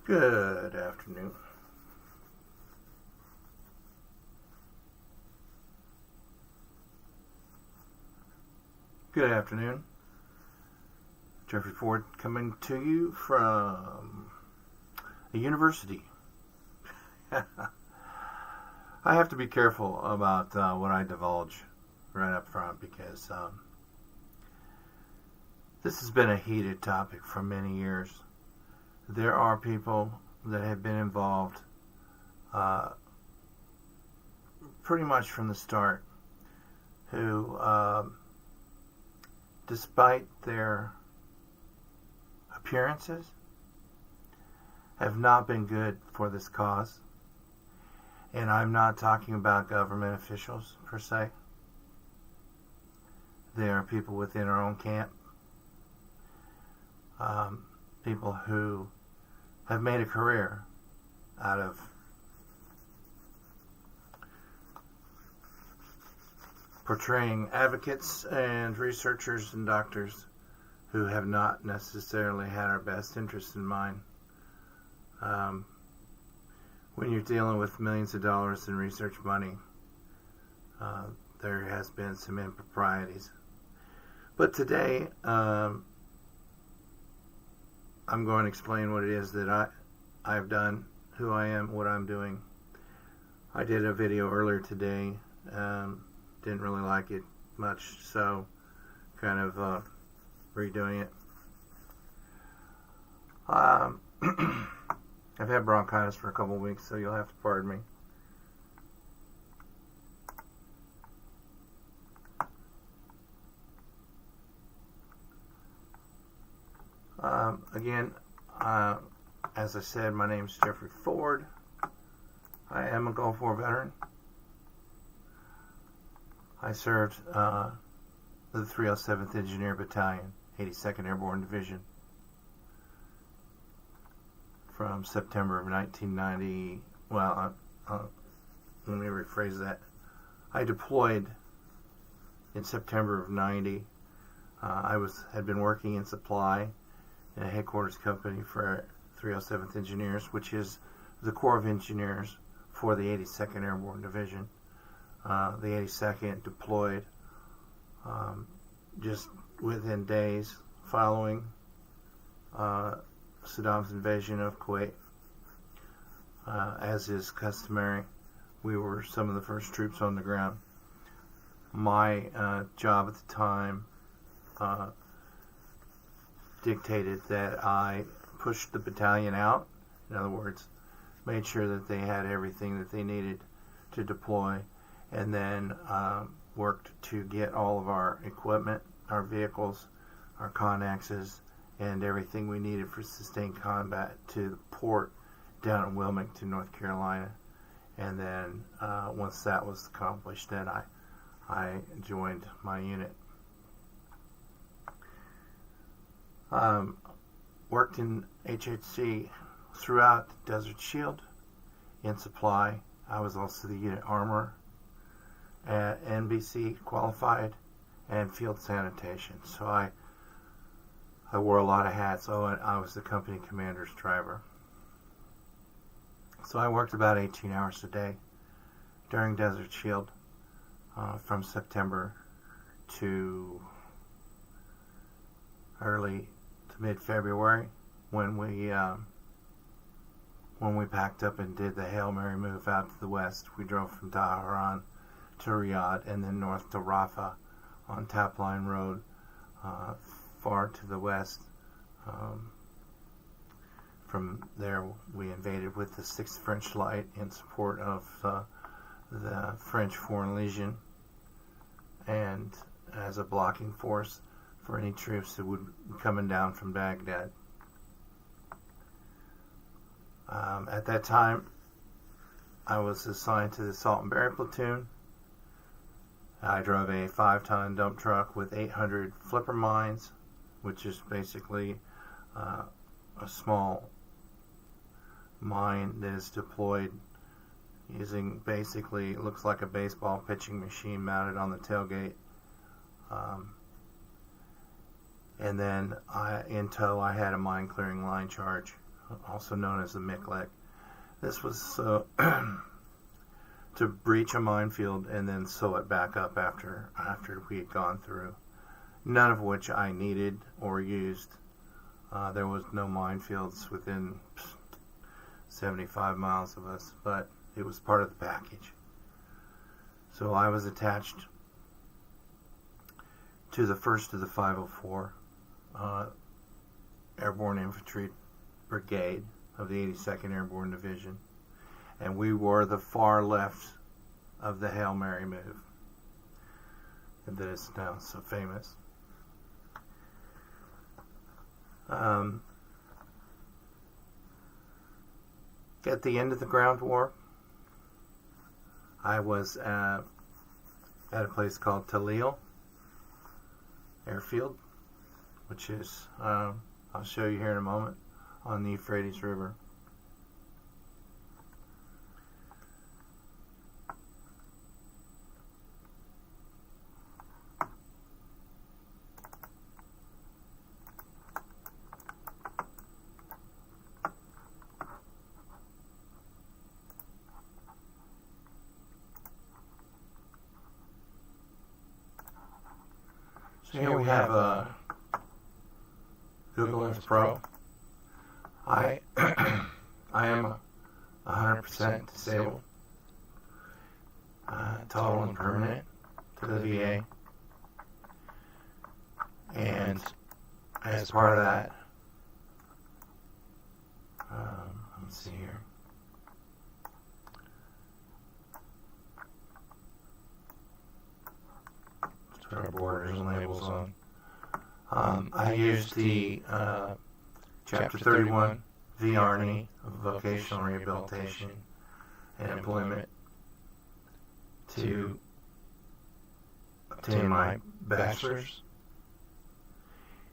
Good afternoon. Good afternoon. Jeffrey Ford coming to you from a university. I have to be careful about what I divulge right up front because this has been a heated topic for many years. There are people that have been involved pretty much from the start who, despite their appearances, have not been good for this cause. And I'm not talking about government officials per se. There are people within our own camp, people who have made a career out of portraying advocates and researchers and doctors who have not necessarily had our best interest in mind. When you're dealing with millions of dollars in research money, there has been some improprieties. But today, I'm going to explain what it is that I've done, who I am, what I'm doing. I did a video earlier today. Didn't really like it much, so kind of redoing it. I've had bronchitis for a couple of weeks, so you'll have to pardon me. Again, as I said, my name is Jeffrey Ford. I am a Gulf War veteran. I served the 307th Engineer Battalion, 82nd Airborne Division, from September of 1990. Well, let me rephrase that. I deployed in September of 90. I had been working in supply in a headquarters company for 307th Engineers, which is the Corps of Engineers for the 82nd Airborne Division. The 82nd deployed just within days following Saddam's invasion of Kuwait. As is customary, we were some of the first troops on the ground. My job at the time dictated that I pushed the battalion out. In other words, made sure that they had everything that they needed to deploy, and then worked to get all of our equipment, our vehicles, our Connaxes, and everything we needed for sustained combat to the port down in Wilmington, North Carolina. And then once that was accomplished, then I joined my unit. Worked in HHC throughout Desert Shield in supply. I was also the unit armorer at NBC qualified and field sanitation. So I wore a lot of hats. Oh, and I was the company commander's driver. So I worked about 18 hours a day during Desert Shield from September to early to mid-February when we packed up and did the Hail Mary move out to the west. We drove from Tehran to Riyadh and then north to Rafah on Tapline Road, far to the west. From there, we invaded with the 6th French Light in support of the French Foreign Legion and as a blocking force for any troops that would be coming down from Baghdad. At that time, I was assigned to the Assault and Barrier Platoon. I drove a 5-ton dump truck with 800 flipper mines, which is basically a small mine that is deployed using basically, it looks like a baseball pitching machine mounted on the tailgate. And then in tow I had a mine clearing line charge also known as the Miklik. This was to breach a minefield and then sew it back up after we had gone through. None of which I needed or used. There was no minefields within 75 miles of us, but it was part of the package. So I was attached to the 1st of the 504 Airborne Infantry Brigade of the 82nd Airborne Division, and we were the far left of the Hail Mary move that is now so famous. At the end of the ground war, I was at a place called Talil Airfield, which is, I'll show you here in a moment, on the Euphrates River. So here we have Google Earth Pro. I am 100% disabled, total and permanent to the VA, and as part of that, let me see here. Put our borders and labels on. I used the Chapter 31 VRNE of Vocational Rehabilitation and Employment to obtain my bachelor's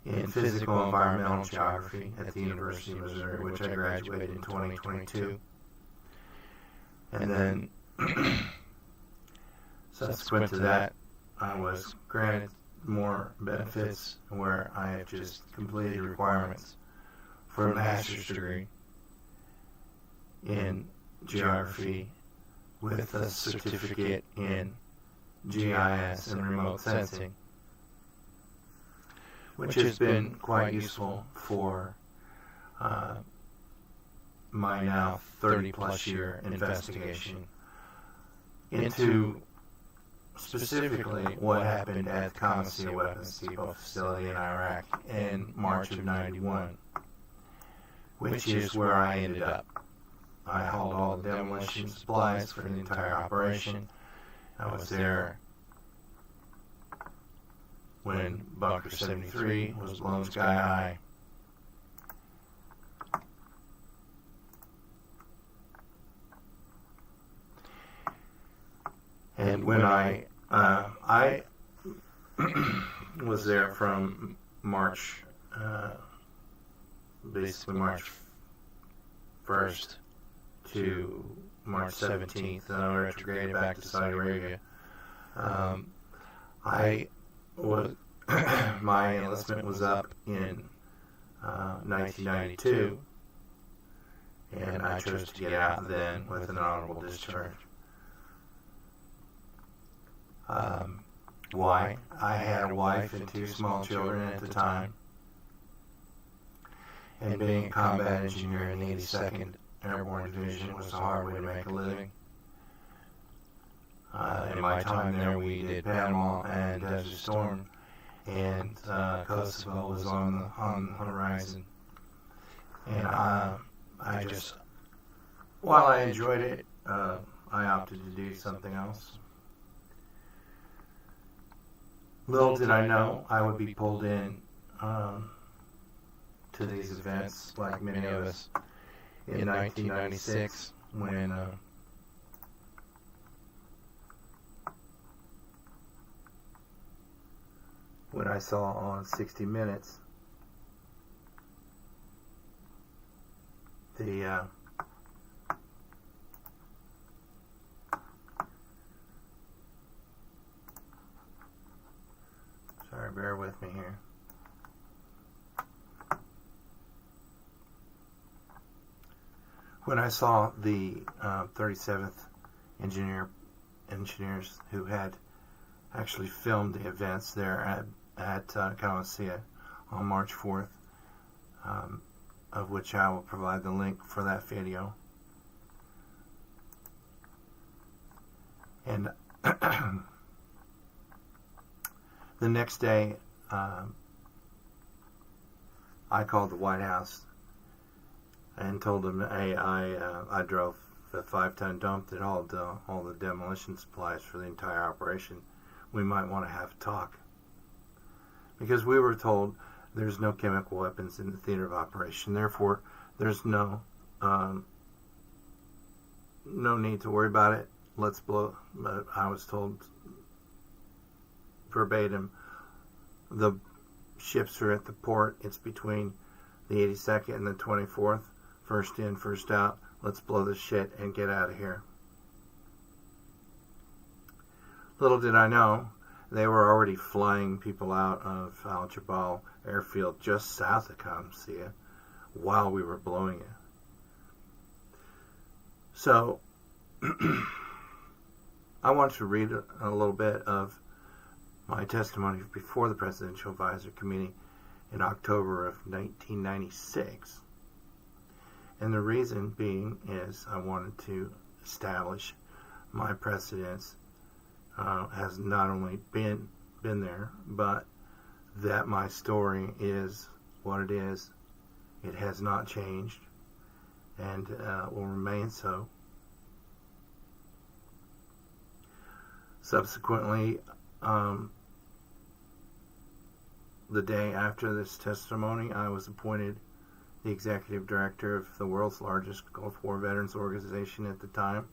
in Physical Environmental Geography at the University of Missouri, which I graduated in 2022. And then, subsequent to that, I was granted more benefits where I have just completed requirements for a master's degree in geography with a certificate in GIS and remote sensing, which has been quite useful for my now 30-plus year investigation into specifically what happened at the Khamisiyah Weapons Depot facility in Iraq in March of '91, which is where I ended up. I hauled all the demolition supplies for the entire operation. I was there when Bunker 73 was blown sky high. And when I was there from March, basically March 1st to March 17th, and I retrograded back to Saudi Arabia. I was my enlistment was up in 1992, and I chose to get out then with an honorable discharge. Why? I had a wife and 2 small children at the time, and being a combat engineer in the 82nd Airborne Division was a hard way to make a living. In my time there, we did Panama and Desert Storm, and Kosovo was on the horizon. And I just, while I enjoyed it, I opted to do something else. Little did I know I would be pulled in to these events, like many of us, in 1996 when I saw on 60 Minutes the sorry, bear with me here. when I saw the 37th engineers who had actually filmed the events there at Khamisiyah on March 4th, of which I will provide the link for that video. And the next day, I called the White House and told them, hey, I drove the 5-ton dump that hauled all the demolition supplies for the entire operation. We might want to have a talk. Because we were told there's no chemical weapons in the theater of operation. Therefore, there's no need to worry about it. Let's blow. I was told verbatim, the ships are at the port. It's between the 82nd and the 24th. First in, first out. Let's blow this shit and get out of here. Little did I know, they were already flying people out of Al Jabal airfield just south of Khamisiyah while we were blowing it. So, I want to read a little bit of my testimony before the Presidential Advisory Committee in October of 1996. And the reason being is I wanted to establish my precedence has not only been there, but that my story is what it is. It has not changed and will remain so. Subsequently, the day after this testimony, I was appointed the executive director of the world's largest Gulf War veterans organization at the time,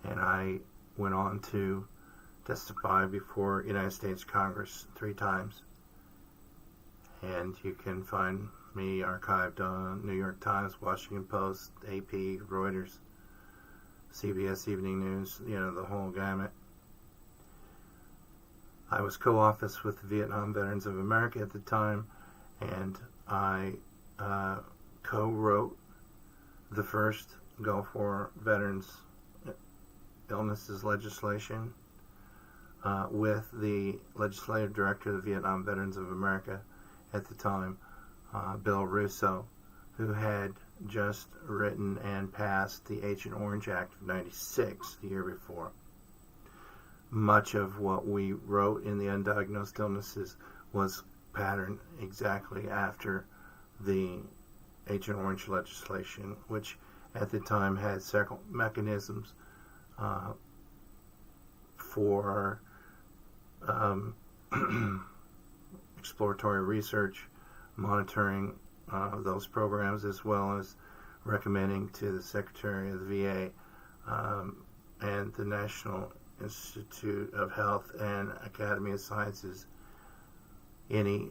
and I went on to testify before United States Congress 3 times. And you can find me archived on New York Times, Washington Post, AP, Reuters, CBS Evening News, the whole gamut. I was co-office with the Vietnam Veterans of America at the time, and I co-wrote the first Gulf War veterans illnesses legislation with the legislative director of the Vietnam Veterans of America at the time, Bill Russo, who had just written and passed the Agent Orange Act of '96 the year before. Much of what we wrote in the undiagnosed illnesses was patterned exactly after the Agent Orange legislation, which at the time had several mechanisms for exploratory research, monitoring those programs, as well as recommending to the Secretary of the VA and the National Institute of Health and Academy of Sciences any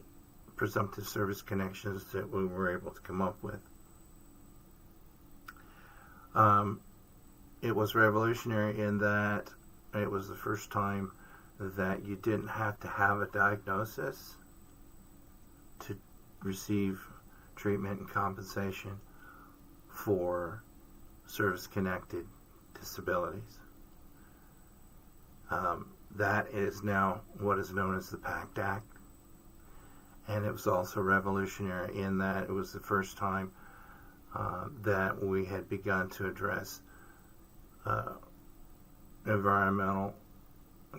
presumptive service connections that we were able to come up with. It was revolutionary in that it was the first time that you didn't have to have a diagnosis to receive treatment and compensation for service-connected disabilities. That is now what is known as the PACT Act. And it was also revolutionary in that it was the first time that we had begun to address environmental,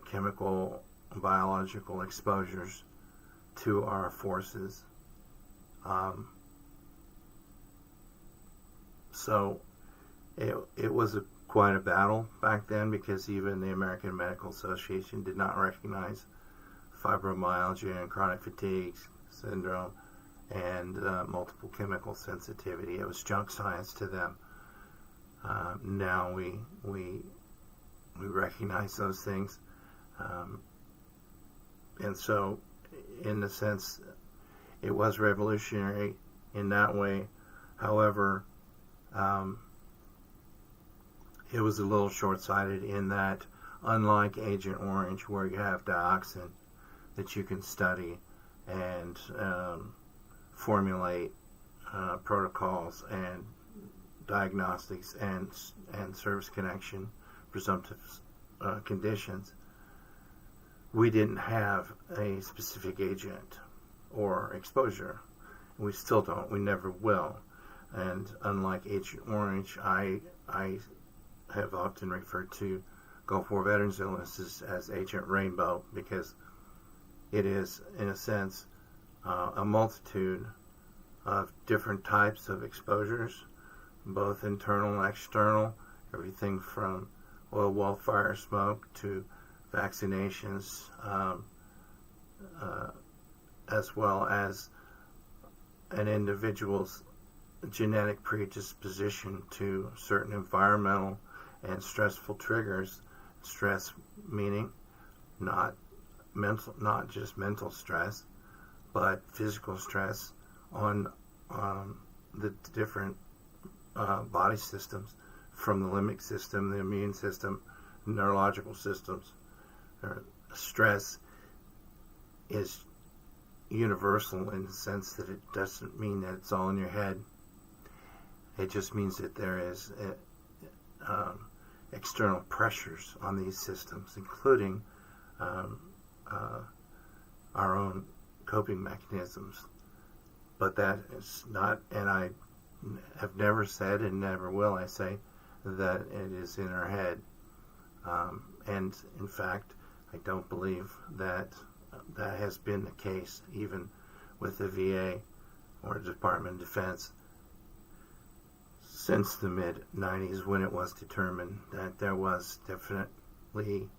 chemical, biological exposures to our forces. So it was quite a battle back then, because even the American Medical Association did not recognize fibromyalgia and chronic fatigue syndrome and multiple chemical sensitivity. It was junk science to them. Now we recognize those things, and so in a sense it was revolutionary in that way. However, it was a little short-sighted in that, unlike Agent Orange, where you have dioxin that you can study and formulate protocols and diagnostics and service connection presumptive conditions, we didn't have a specific agent or exposure. We still don't. We never will. And unlike Agent Orange, I have often referred to Gulf War veterans illnesses as Agent Rainbow, because it is, in a sense, a multitude of different types of exposures, both internal and external, everything from oil well fire smoke to vaccinations, as well as an individual's genetic predisposition to certain environmental and stressful triggers. Stress meaning not just mental stress, but physical stress on the different body systems, from the limbic system, the immune system, neurological systems. Stress is universal in the sense that it doesn't mean that it's all in your head. It just means that there is external pressures on these systems, including our own coping mechanisms. But that is not, and I have never said and never will I say, that it is in our head. And in fact, I don't believe that that has been the case even with the VA or Department of Defense since the mid-90s, when it was determined that there was definitely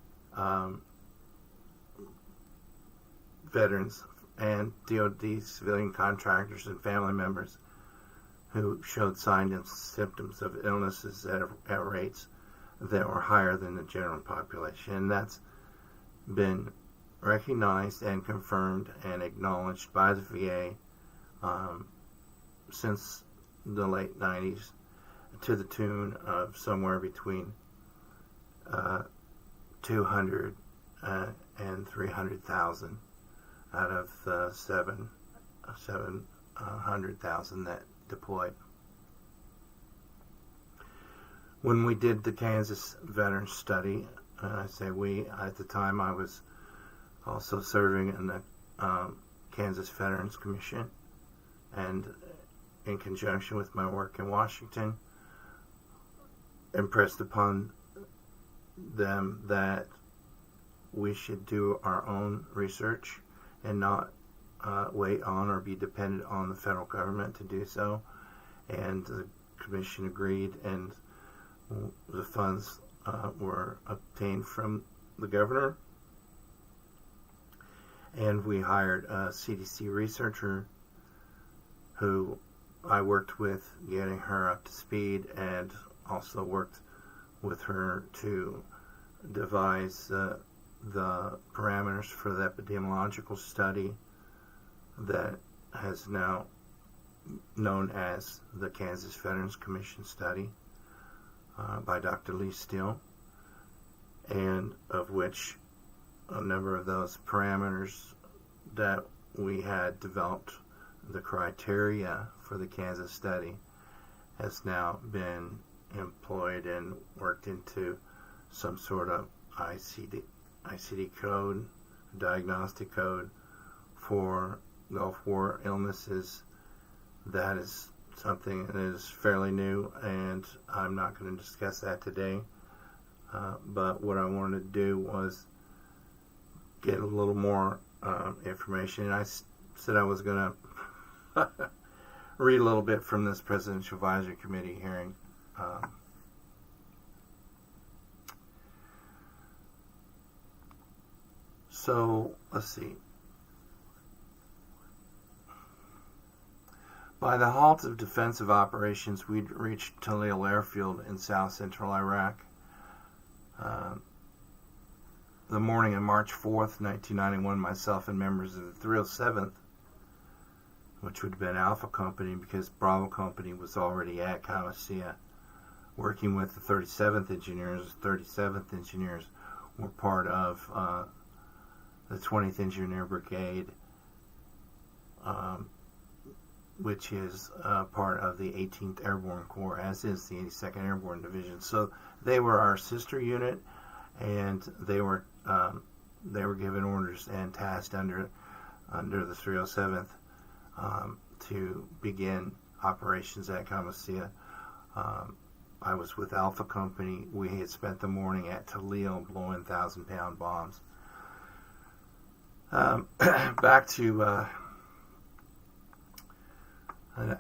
veterans and DoD civilian contractors and family members who showed signs and symptoms of illnesses at rates that were higher than the general population. And that's been recognized and confirmed and acknowledged by the VA since the late 90s, to the tune of somewhere between 200 and 300,000 out of the 700,000 that deployed. When we did the Kansas Veterans Study, I say we, at the time I was also serving in the Kansas Veterans Commission, and in conjunction with my work in Washington, impressed upon them that we should do our own research and not wait on or be dependent on the federal government to do so. And the commission agreed, and the funds were obtained from the governor. And we hired a CDC researcher who I worked with getting her up to speed, and also worked with her to devise the parameters for the epidemiological study that has now known as the Kansas Veterans Commission study by Dr. Lee Steele, and of which a number of those parameters that we had developed the criteria for the Kansas study has now been employed and worked into some sort of ICD code, diagnostic code for Gulf War illnesses. That is something that is fairly new, and I'm not going to discuss that today. But what I wanted to do was get a little more information. And I said I was going to read a little bit from this Presidential Advisory Committee hearing. So, let's see. By the halt of defensive operations, we'd reached Talil Airfield in south central Iraq. The morning of March 4th, 1991, myself and members of the 307th, which would have been Alpha Company because Bravo Company was already at Khamisiyah, working with the 37th Engineers. The 37th Engineers were part of the 20th Engineer Brigade, which is part of the 18th Airborne Corps, as is the 82nd Airborne Division. So they were our sister unit, and they were given orders and tasked under the 307th to begin operations at Khamisiyah. I was with Alpha Company. We had spent the morning at Toledo blowing 1,000-pound bombs. Back to,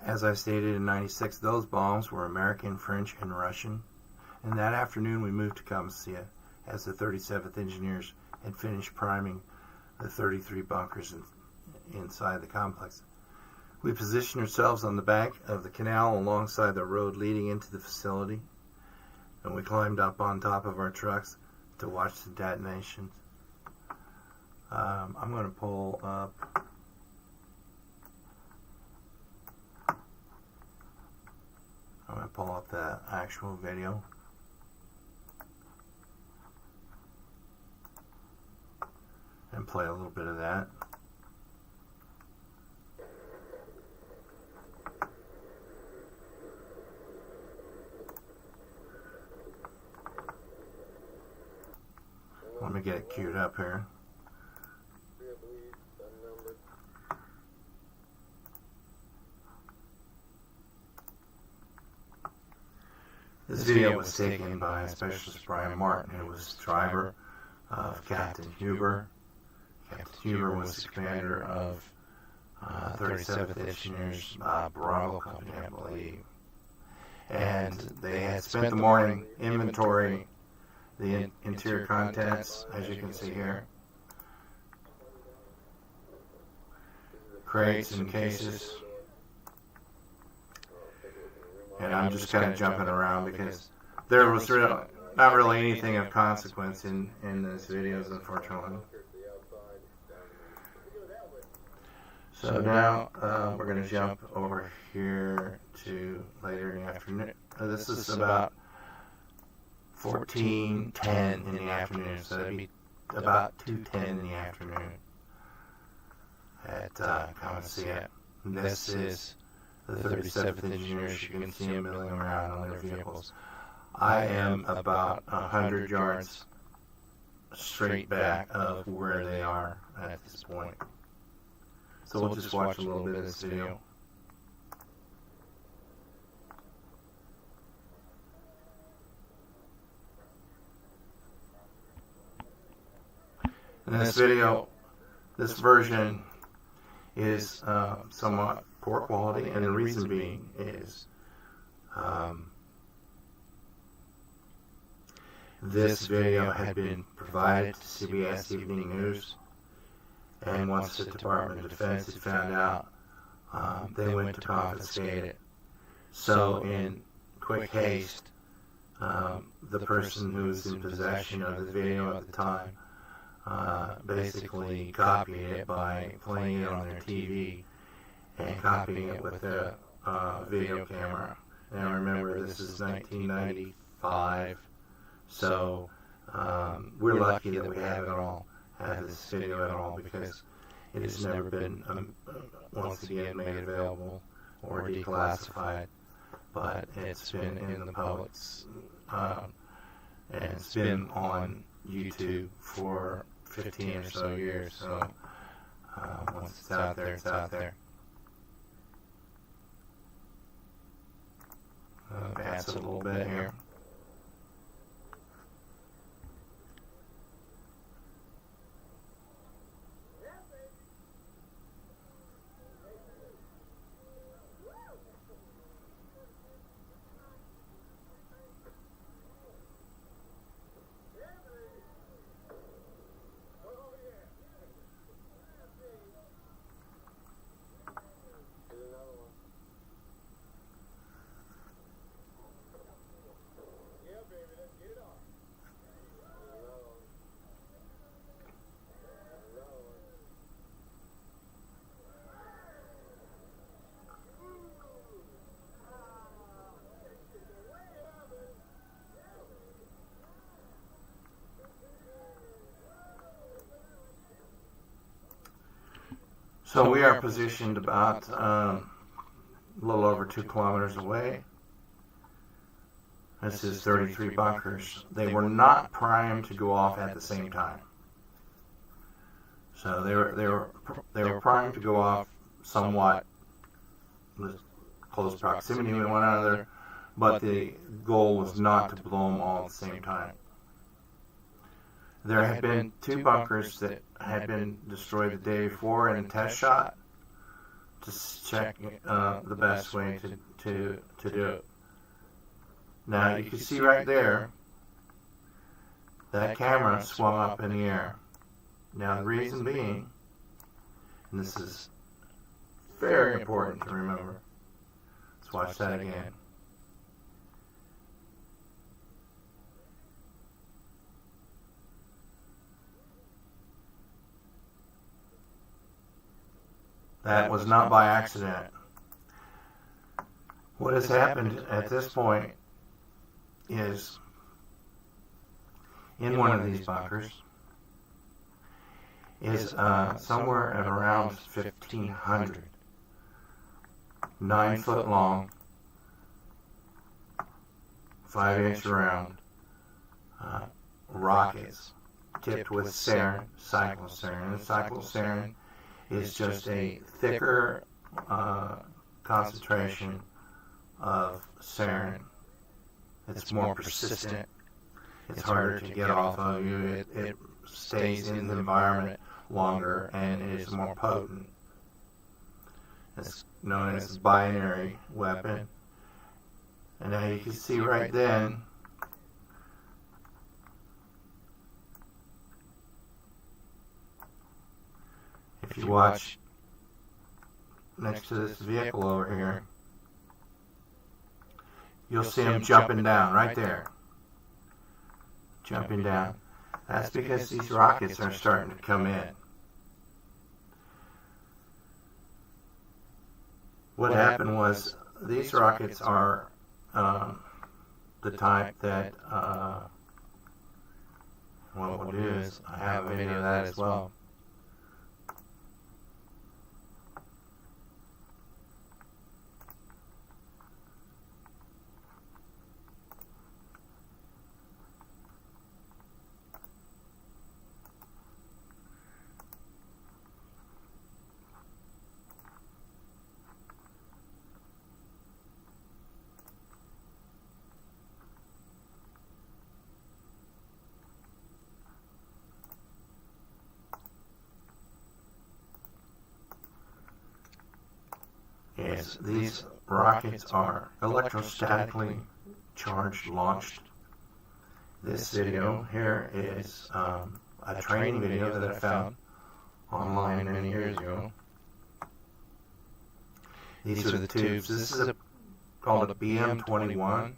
as I stated in 96, those bombs were American, French, and Russian. And that afternoon we moved to Khamisiyah as the 37th Engineers had finished priming the 33 bunkers inside the complex. We positioned ourselves on the bank of the canal alongside the road leading into the facility, and we climbed up on top of our trucks to watch the detonations. I'm going to pull up the actual video. And play a little bit of that. Let me get it queued up here. This video was taken by Specialist Brian Martin, who was driver of Captain Huber. Captain Huber was the commander of 37th Engineers Bravo Company, I believe. And they had spent the morning inventorying the interior contents, as you can see here. Crates and cases. And I'm just kind of jumping around because there was not really anything of consequence in those videos, unfortunately. So now we're going to jump over here to later in the afternoon. This is about 14:10 in the afternoon, so that'd be about 2:10 in the afternoon at Khamisiyah. This is the 37th Engineers. You can see them milling around on their vehicles. I am about 100 yards straight back of where they are at this point. So we'll just watch a little bit of this video. In this video, this version is somewhat poor quality, and the reason being is this video had been provided to CBS Evening News, and once the Department of Defense had found out, they went to confiscate it. So in quick haste, the person who was in possession of the video at the time basically copied it by playing it on their TV and copying it with a video camera. Now remember, this is 1995, so we're lucky that we have this video at all, because it has never been once again made available or declassified, but it's been in the public's and it's been on YouTube for 15 or so years, so once it's out there, it's out there. Advance it a little bit here. So we are positioned about a little over 2 kilometers away. This is 33 bunkers. They were not primed to go off at the same time. So they were primed to go off somewhat with close proximity with one another, but the goal was not to blow them all at the same time. There had been 2 bunkers that had been destroyed the day before in a test shot to check the best way to do it. Now you can see right there that camera swung up in the air. Now the reason being, and this is very important to remember, let's watch that again. That was not by accident. What has happened at this point is, in one of these bunkers, is somewhere at around 1,500, 9 foot long, 5-inch round rockets tipped with sarin, cyclosarin. And cyclosarin is just a thicker concentration of sarin. It's more persistent. It's harder to get off of you. It stays in the environment longer, and it is more potent. It's known as a binary weapon. And now you can see right then if you watch next to this vehicle over here, you'll see them jumping down right there. Jumping down. That's because these rockets are starting to come in. What happened was, these rockets are the type that, what we'll do is, I have a video of that as well. Yes, these rockets are electrostatically charged, launched. This video here is a training video that I found online many years ago. These are the tubes. This is called a BM-21.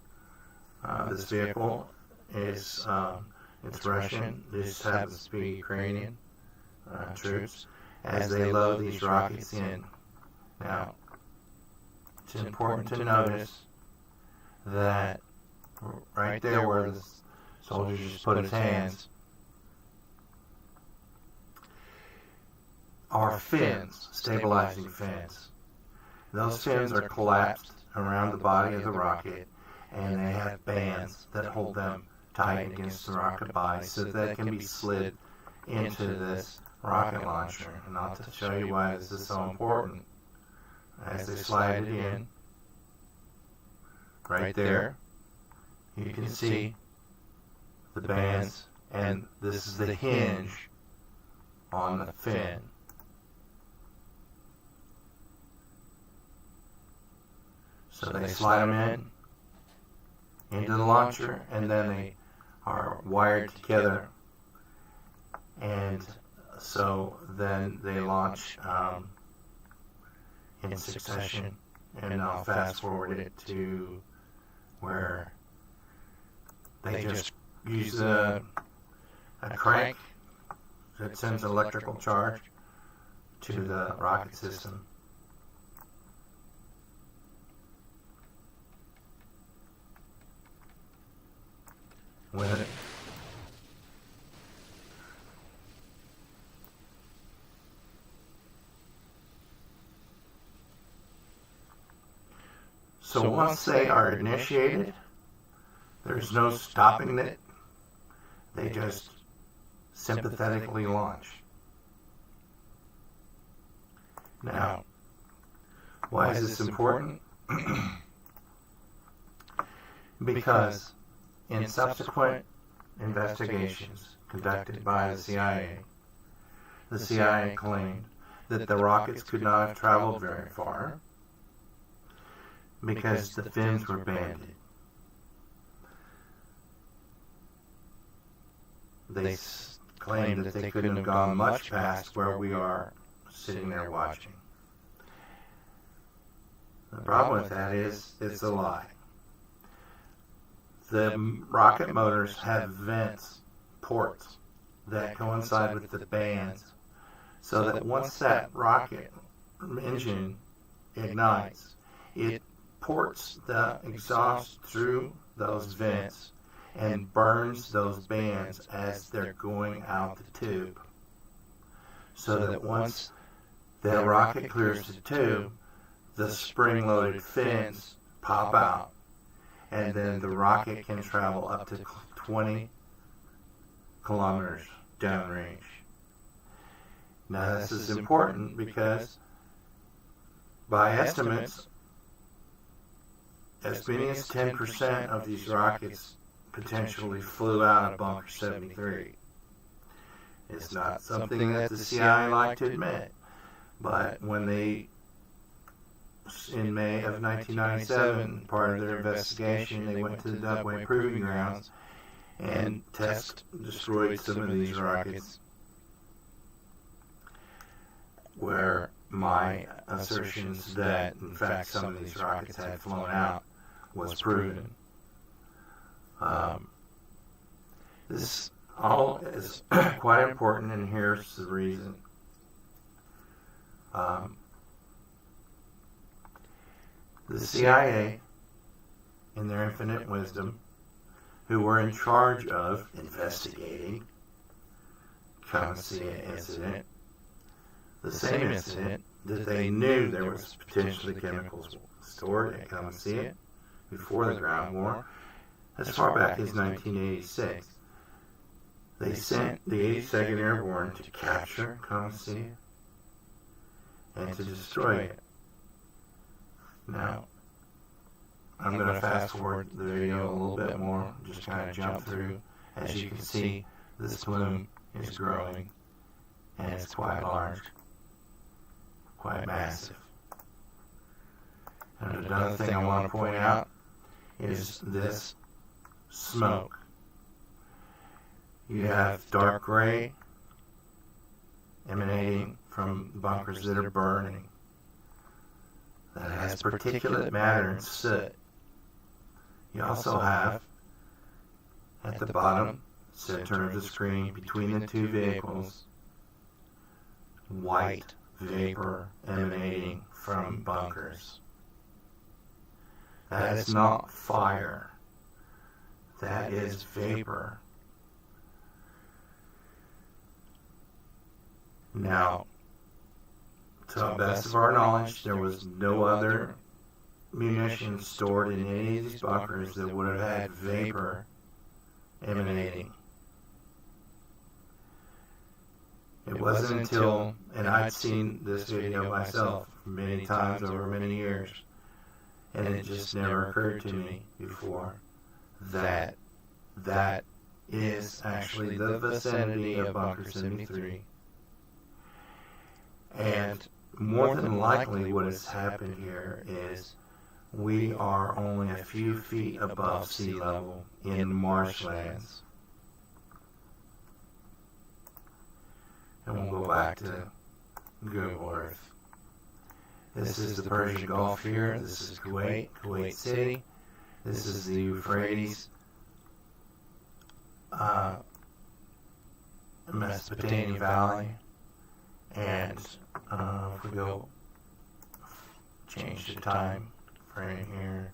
This vehicle is it's Russian. This happens to be Ukrainian troops as they load these rockets in. Now, it's important to notice that right there where the soldier just put his hands are fins, stabilizing fins. Those fins are collapsed around the body of the rocket, and they have bands that hold them tight against the rocket body so that they can be slid into this rocket launcher. And I'll show you why this is so important. As they slide it in, right there, you can see the bands, and this is the hinge on the fin. So they slide them into the launcher, and then they are wired together, and so then they launch in succession. And I'll fast forward it to where they just use a crank that sends an electrical charge to the rocket system. When it So once they are initiated, there's no stopping it. They just sympathetically launch. Now, why is this important? Because in subsequent investigations conducted by the CIA claimed that the rockets could not have traveled very far because the fins were banded. They claimed that they couldn't have gone much past where we are sitting there watching. The problem with that is it's a lie. The rocket motors have vents, ports, that coincide with the bands, so that once that rocket engine ignites, it ports the exhaust through those vents and burns those bands as they're going out the tube. So that once the rocket clears the tube, the spring-loaded fins pop out, and then the rocket can travel up to 20 kilometers downrange. Now this is important because by estimates, as many as 10% of these rockets potentially flew out of Bunker 73. It's not something that the CIA like to admit, but when they, in May of 1997, part of their investigation, they went to the Dugway Proving Grounds and destroyed some of these rockets, where my assertions that, in fact, some of these rockets had flown out was proven. This all is quite important, and here's the reason. The CIA, in their infinite wisdom, who were in charge of investigating Khamisiyah incident, the same incident that they knew there was potentially chemicals stored at Khamisiyah before the ground war, as far back as 1986. They sent the 82nd Airborne to capture Khamisiyah and to destroy it. Now, I'm going to fast forward the video a little bit more, just kind of jump through. As you can see, this plume is growing, and it's quite large, quite massive. And another thing I want to point out is this smoke. You have dark gray emanating from bunkers that are burning, that has particulate matter and soot. You also have, at the bottom center of the screen, between the two vehicles, white vapor emanating from bunkers. That is not fire. That is vapor. Now, to the best of our knowledge, there was no other munitions stored in any of these bunkers that would have had vapor emanating. It wasn't until, and I'd seen this video myself many times over many years, and it just never occurred to me before that that is actually the vicinity of Bunker 73. And more than likely what has happened here is we are only a few feet above sea level in marshlands. And we'll go back to Google Earth. This is the Persian Gulf here. This is Kuwait, Kuwait City. This is the Euphrates, Mesopotamia Valley. And if we go change the time frame here,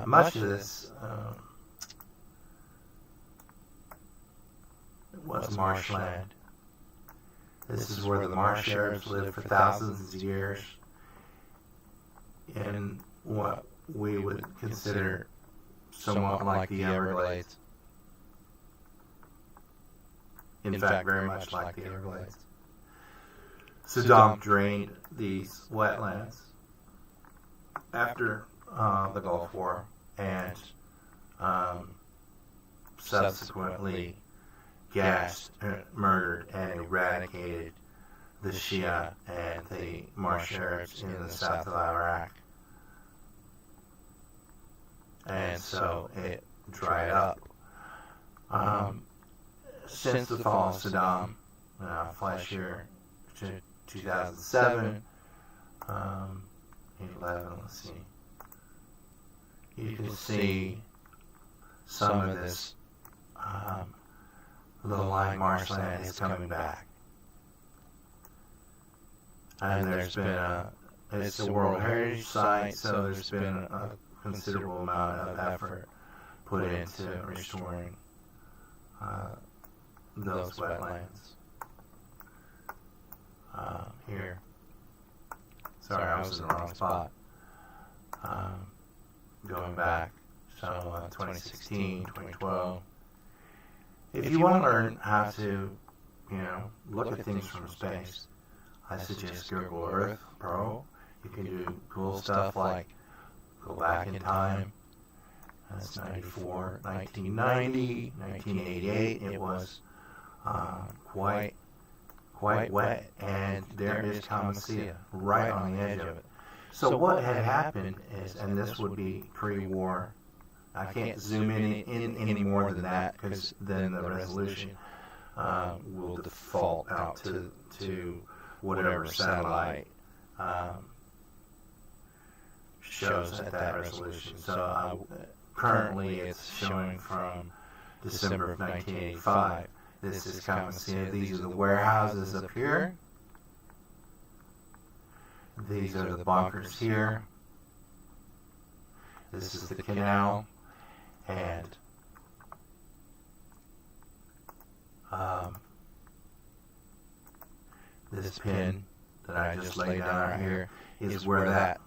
much of this was marshland. This is where the marsh Arabs lived for thousands of years in what we would consider somewhat like the Everglades. In fact, very much like the Everglades. Saddam drained these wetlands after the Gulf War and subsequently gassed, murdered, and eradicated the Shia and the Marsh Arabs in the south of Iraq. And so it dried up. Since the fall of Saddam, flash year to 2007, 11, let's see. You can see some of this low-lying marshland is coming back. And there's been it's a World Heritage Site, so there's been a considerable amount of effort put into restoring those wetlands. Here. Sorry, I was in the wrong spot. Going back. So 2016, 2012. If you want to learn how to, look at things from space, I suggest Google Earth Pro. You can do cool stuff like go back in time. That's 94, 1990, 1988. It was quite wet, and there is Khamisiyah right on the edge of it. So what had happened is, and this would be pre-war, I can't zoom in any more than that because then the resolution will default out to whatever satellite shows at that resolution. So currently it's showing from December of 1985. This is Khamisiyah. These are the warehouses up here. These are the bunkers here. This is the canal. And this pin that I just laid down right here is where that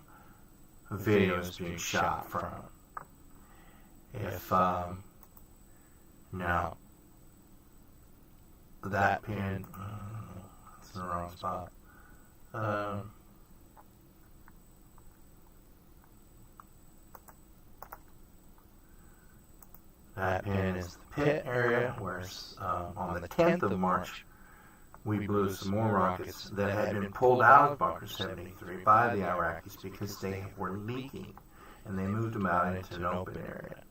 video is being shot from. If now that pin, it's in the wrong spot. That pin is the pit area, where on the 10th of March, we blew some more rockets that had been pulled out of Bunker 73 by the Iraqis because they were leaking, and they moved them out into an open area.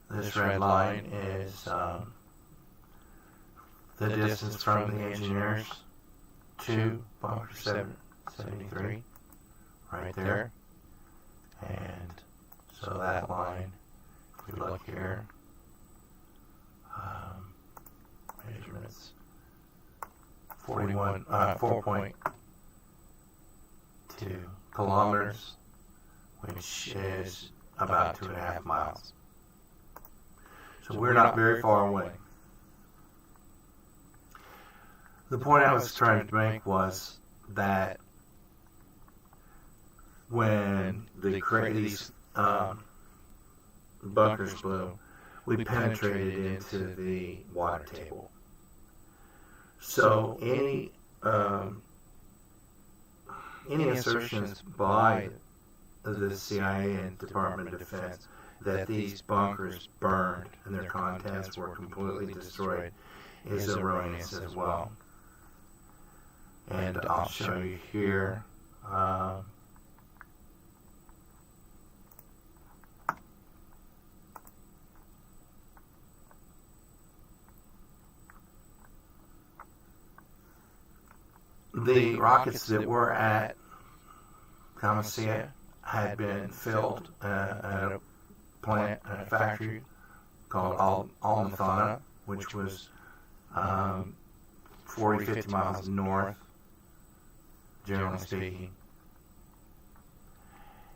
This red line is the distance from the engineers to Bunker 73, right there. And so that line, if we look here, measurements, 4.2 kilometers, which is about 2.5 miles. So we're not very far away. The point I was trying to make was that when these bunkers blew, we penetrated into the water table. So any assertions by the CIA and Department of Defense that these bunkers burned and their contents were completely destroyed is erroneous as well. And I'll show you here. The rockets that were at Khamisiyah had been filled at a plant, a factory called Al-Mathana, which was 40, 50 miles north, generally speaking,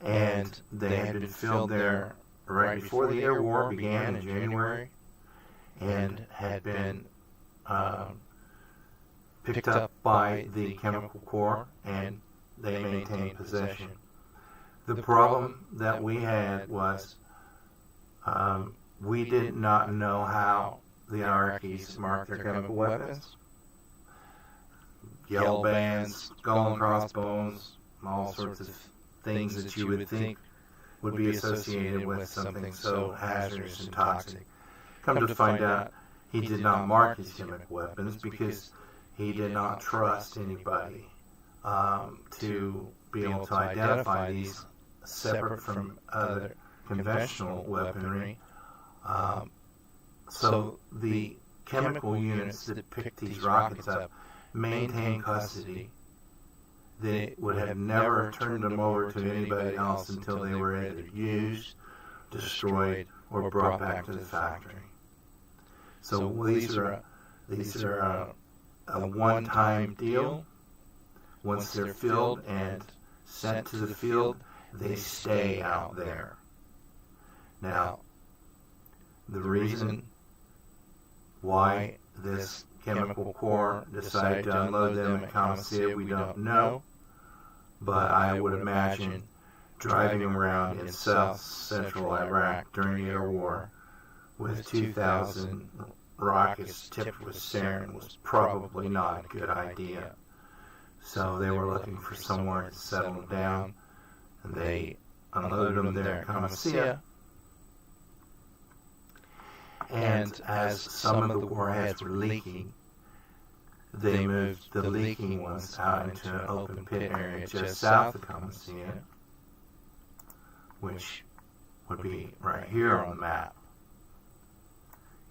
and they had been filled there right before the air war began in January, and had been picked up by the Chemical Corps, and they maintained possession. The problem that we had was we did not know how the Iraqis marked their chemical weapons. Yellow bands, skull and crossbones, all sorts of things that you would think would be associated with something so hazardous and toxic. Come to find out, he did not mark his chemical weapons because he did not trust anybody to be able to identify these separate from other conventional weaponry. So the chemical units that picked these rockets up maintained custody. They would have never turned them over to anybody else until they were either used, destroyed, or brought back to the factory. So these are a one-time deal. Once they're filled and sent to the field, they stay out there. Now, the reason why this Chemical Corps decided to unload them at Khamisiyah, we don't know, but I would imagine driving around in south-central Iraq during the air war with 2,000 rockets tipped with sarin was probably not a good idea. So they were looking for somewhere to settle them down, and they unloaded them there at Khamisiyah. And as some of the warheads were leaking, they moved the leaking ones out into an open pit area just south of Khamisiyah, which would be right here on the map,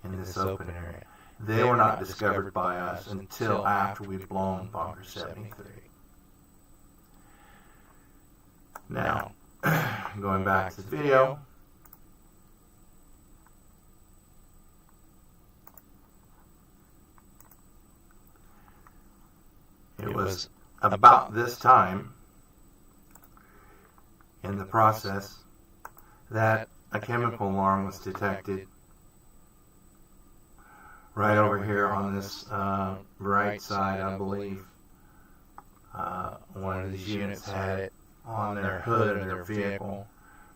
in this open area. They were not discovered by us until after we'd blown Bunker 73. Now, going back to the video, it was about this time in the process that a chemical alarm was detected right over here on this right side, I believe. One of these units had it on their hood of their vehicle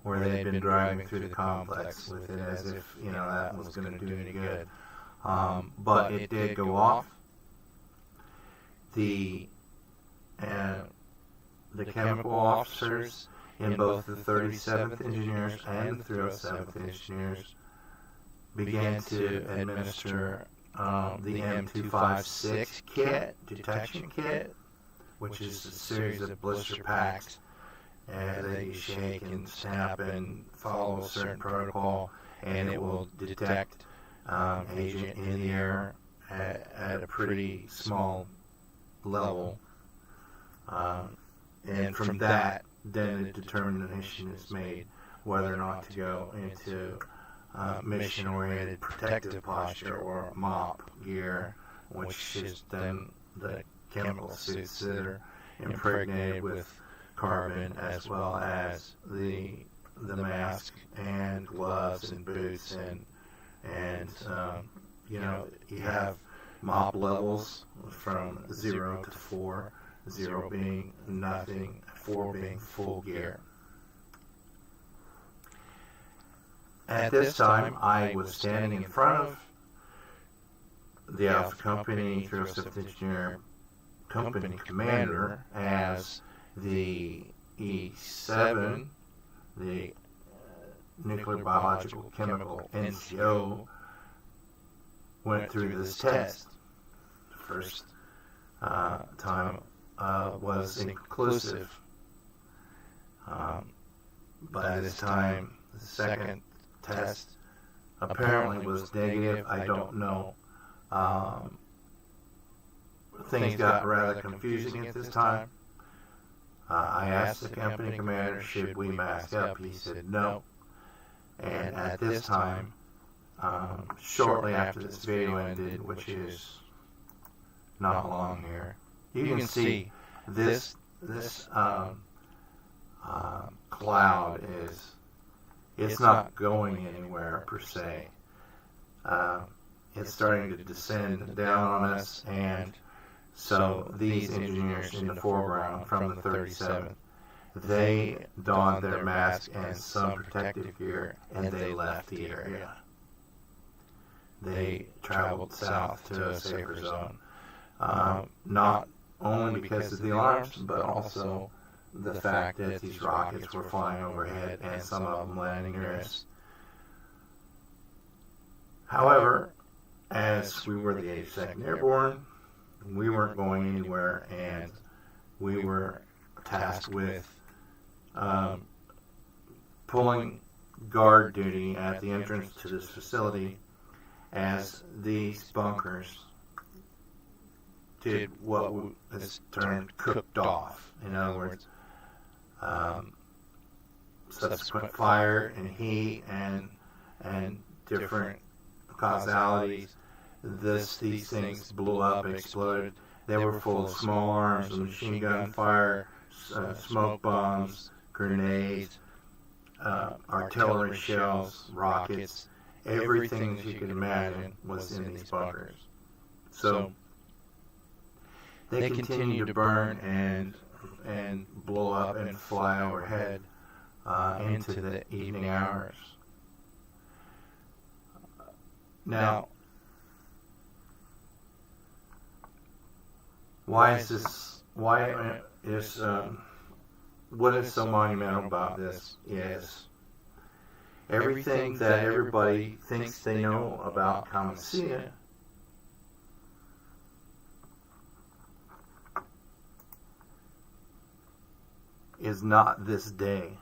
where they had been driving through the complex with it as if, that was going to do any good. But it did go off. The chemical officers in both the 37th Engineers and the 307th Engineers began to administer the M256 kit, detection kit, which is a series of blister packs that you shake and snap and follow a certain protocol, and it will detect agent in the air at a pretty small level. And from that, then a determination is made whether or not to go into mission-oriented protective posture or MOP gear, which is then the chemical suits that are impregnated with carbon, as well as the mask and gloves and boots and you have MOP levels from 0 to 4, 0 being nothing, 4 being full gear. At this time, I was standing in front of the Alpha Company 307th Engineer Company Commander as the E7, the Nuclear Biological Chemical NCO, went through this test. The first time was inconclusive. By this time, the second test apparently was negative. I don't know. Things got rather confusing at this time. I asked the company commander, should we mask up? He said no. And at this time, shortly after this video ended, which is not long here, you can see this cloud it's not going anywhere per se. It's starting to descend down on us, and so these engineers in the foreground from the 37th, they donned their mask and some protective gear, and they left the area. They traveled south to a safer zone, not only because of the alarms, but also the fact that these rockets were flying overhead and some of them landing near us. However, as we were the 82nd Airborne, we weren't going anywhere, and we were tasked with pulling guard duty at the entrance to this facility as these bunkers did what is termed cooked off. In other words, subsequent fire and heat and different causalities, these things blew up, exploded. They were full of small arms, machine gun fire, smoke bombs, grenades, artillery shells, rockets. Everything that you could imagine was in these bunkers. So they continued to burn and blow up and fly overhead into the evening hours. Now, what is so monumental about this is everything that everybody thinks they know about Khamisiyah is not this day.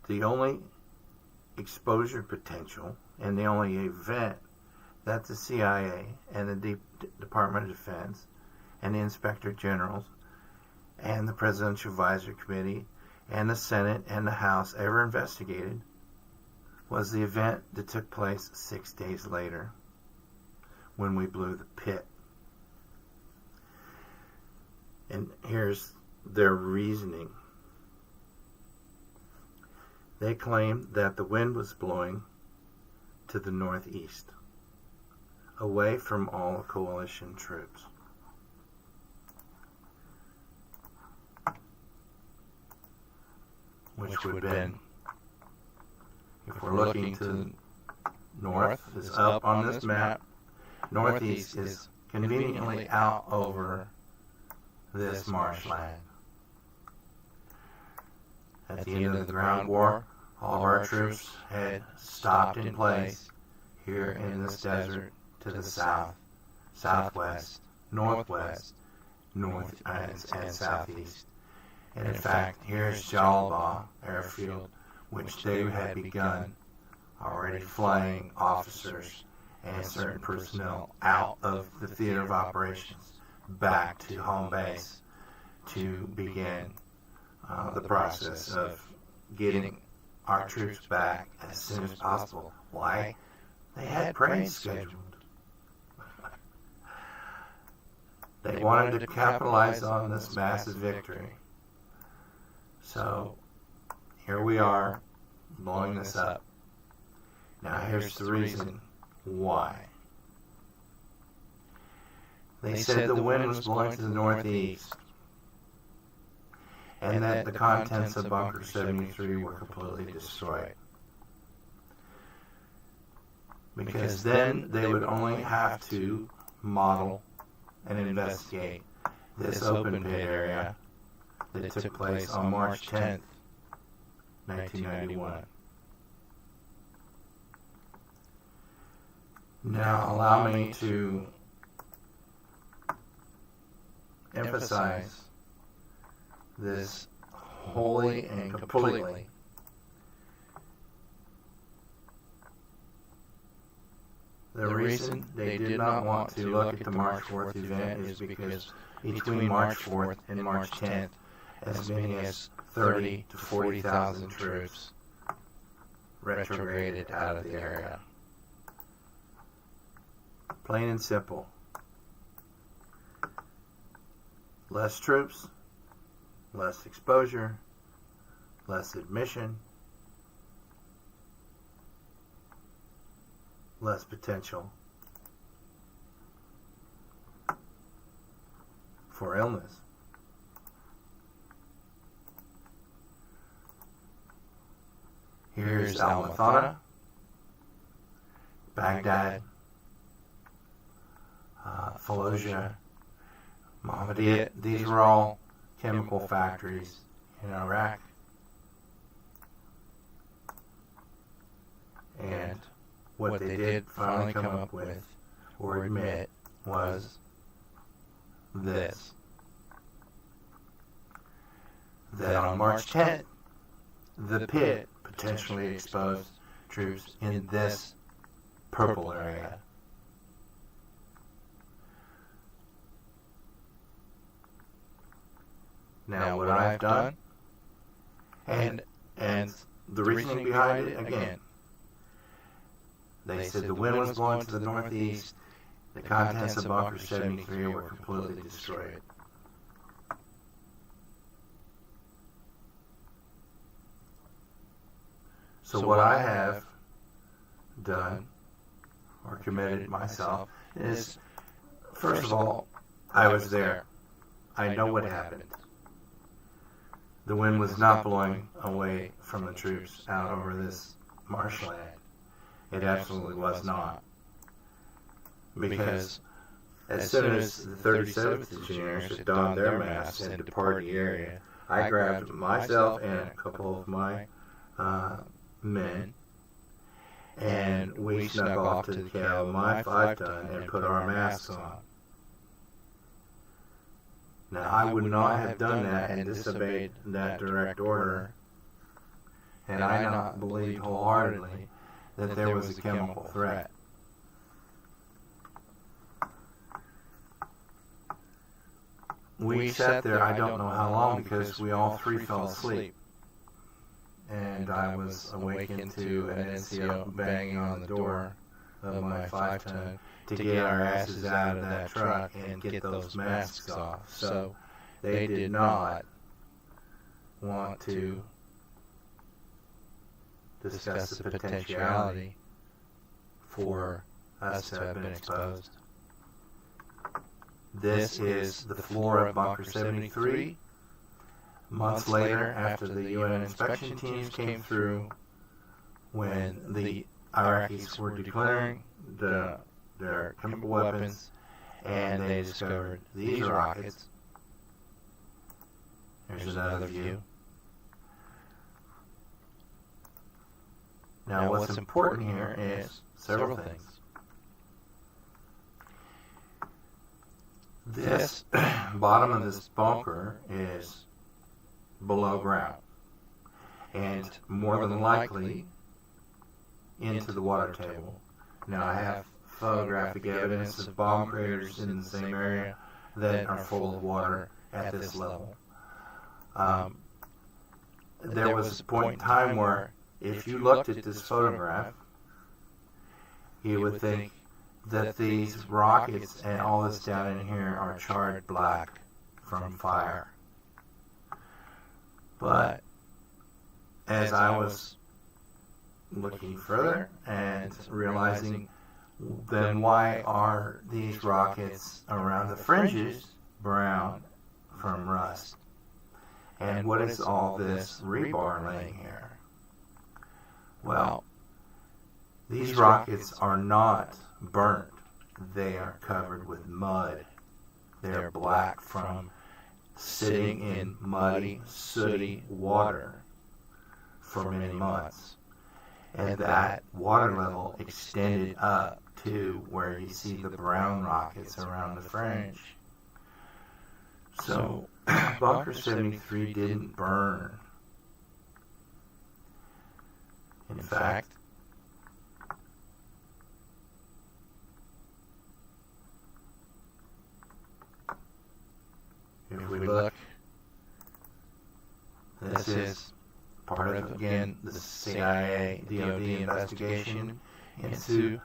The only exposure potential and the only event that the CIA and the Department of Defense and the Inspector Generals and the Presidential Advisory Committee and the Senate and the House ever investigated was the event that took place 6 days later when we blew the pit. And here's their reasoning. They claimed that the wind was blowing to the northeast, away from all coalition troops. Which would have been, if we're looking to the north, is up on this map. Northeast is conveniently out over this marshland. At the end of the ground war, all of our troops had stopped in place here in this desert to the south, southwest, northwest, north, and southeast. And in fact, here's Jalaba Airfield, which they had begun already flying officers and certain personnel out of the theater of operations back to home base to begin the process of getting our troops back as soon as possible. Why? They had parades scheduled. They wanted to capitalize on this massive victory. So, here we are, blowing this up. Now here's the reason why. They said the wind was blowing to the northeast, and that the contents of Bunker 73 were completely destroyed. Because then they would only have to model and investigate this open pit area that took place on March 10th, 1991. Now allow me to emphasize this wholly and completely. The reason they did not want to look at the March 4th event is because between March 4th and March 10th, as many as 30 to 40,000 troops retrograded out of the area. Plain and simple. Less troops, less exposure, less admission, less potential for illness. Here's Al-Mathana, Baghdad, Fallujah, Mohammedia. These were all chemical factories in Iraq. And what they did finally come up with, or admit, was this. That on March 10th, the pit potentially exposed troops in this purple area. Now what I've done, and the reasoning behind it, again, they said the wind was blowing to the northeast, the contents of Bunker 73 were completely destroyed. So what I have done, or committed myself, is, first of all, I was there. I know what happened. The wind was not blowing away from the troops out over this marshland. It absolutely was not. Because as soon as the 37th Engineers had donned their masks and departed the area, I grabbed myself and a couple of my men, and we snuck off to the cab of my 5-ton and put our masks on. Now, I would not have done that and disobeyed that direct order had I not believed wholeheartedly that there was a chemical threat. We sat there, I don't know how long, because we all three fell asleep. And I was awakened to an NCO banging on the door of my 5-ton to get our asses out of that truck and get those masks off. So they did not want to discuss the potentiality for us to have been exposed. This is the floor of Bunker 73. Months later, after the UN inspection teams came through, when the Iraqis were declaring their chemical weapons, and they discovered these rockets. Here's another view. Now, what's important here is several things. This bottom of this bunker is below ground, and more than likely into the water table. Now, I have photographic evidence of bomb craters in the same area that are full of water at this level. There was a point in time where, if you looked at this photograph, you would think that these rockets and all this down in here are charred black from fire. But as I was looking further and realizing, then why are these rockets around the fringes brown from rust? And what is all this rebar laying here? Well, these rockets are not burnt. They are covered with mud. They're black from sitting in muddy, sooty water for many months. And that water level extended up to where you see the brown rockets around the fringe. So, Bunker 73 didn't burn. In fact, if we look, this is part of, again, the CIA DOD investigation into,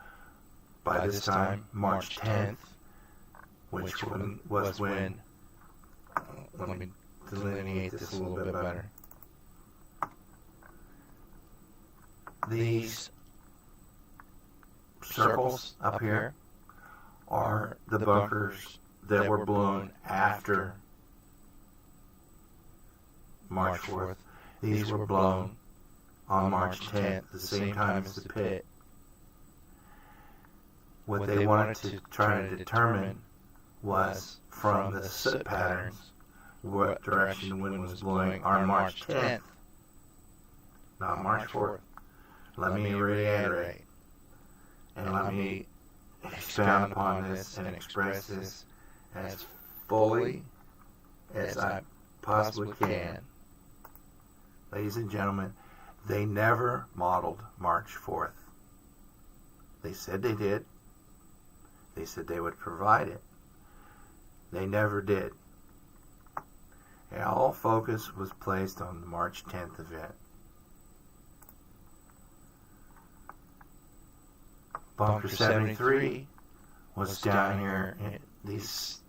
by this time, March 10th, which was when, let me delineate this a little bit better. These circles up here are the bunkers that were blown after March 4th. These were blown on March 10th, the same time as the pit. What they wanted to try to determine was, from the soot patterns, what direction the wind was blowing on March 10th, not March 4th. Let me reiterate, and let me expound upon this and express this as fully as I possibly can. Ladies and gentlemen, they never modeled March 4th. They said they did. They said they would provide it. They never did. And all focus was placed on the March 10th event. Bunker 73 was down here in these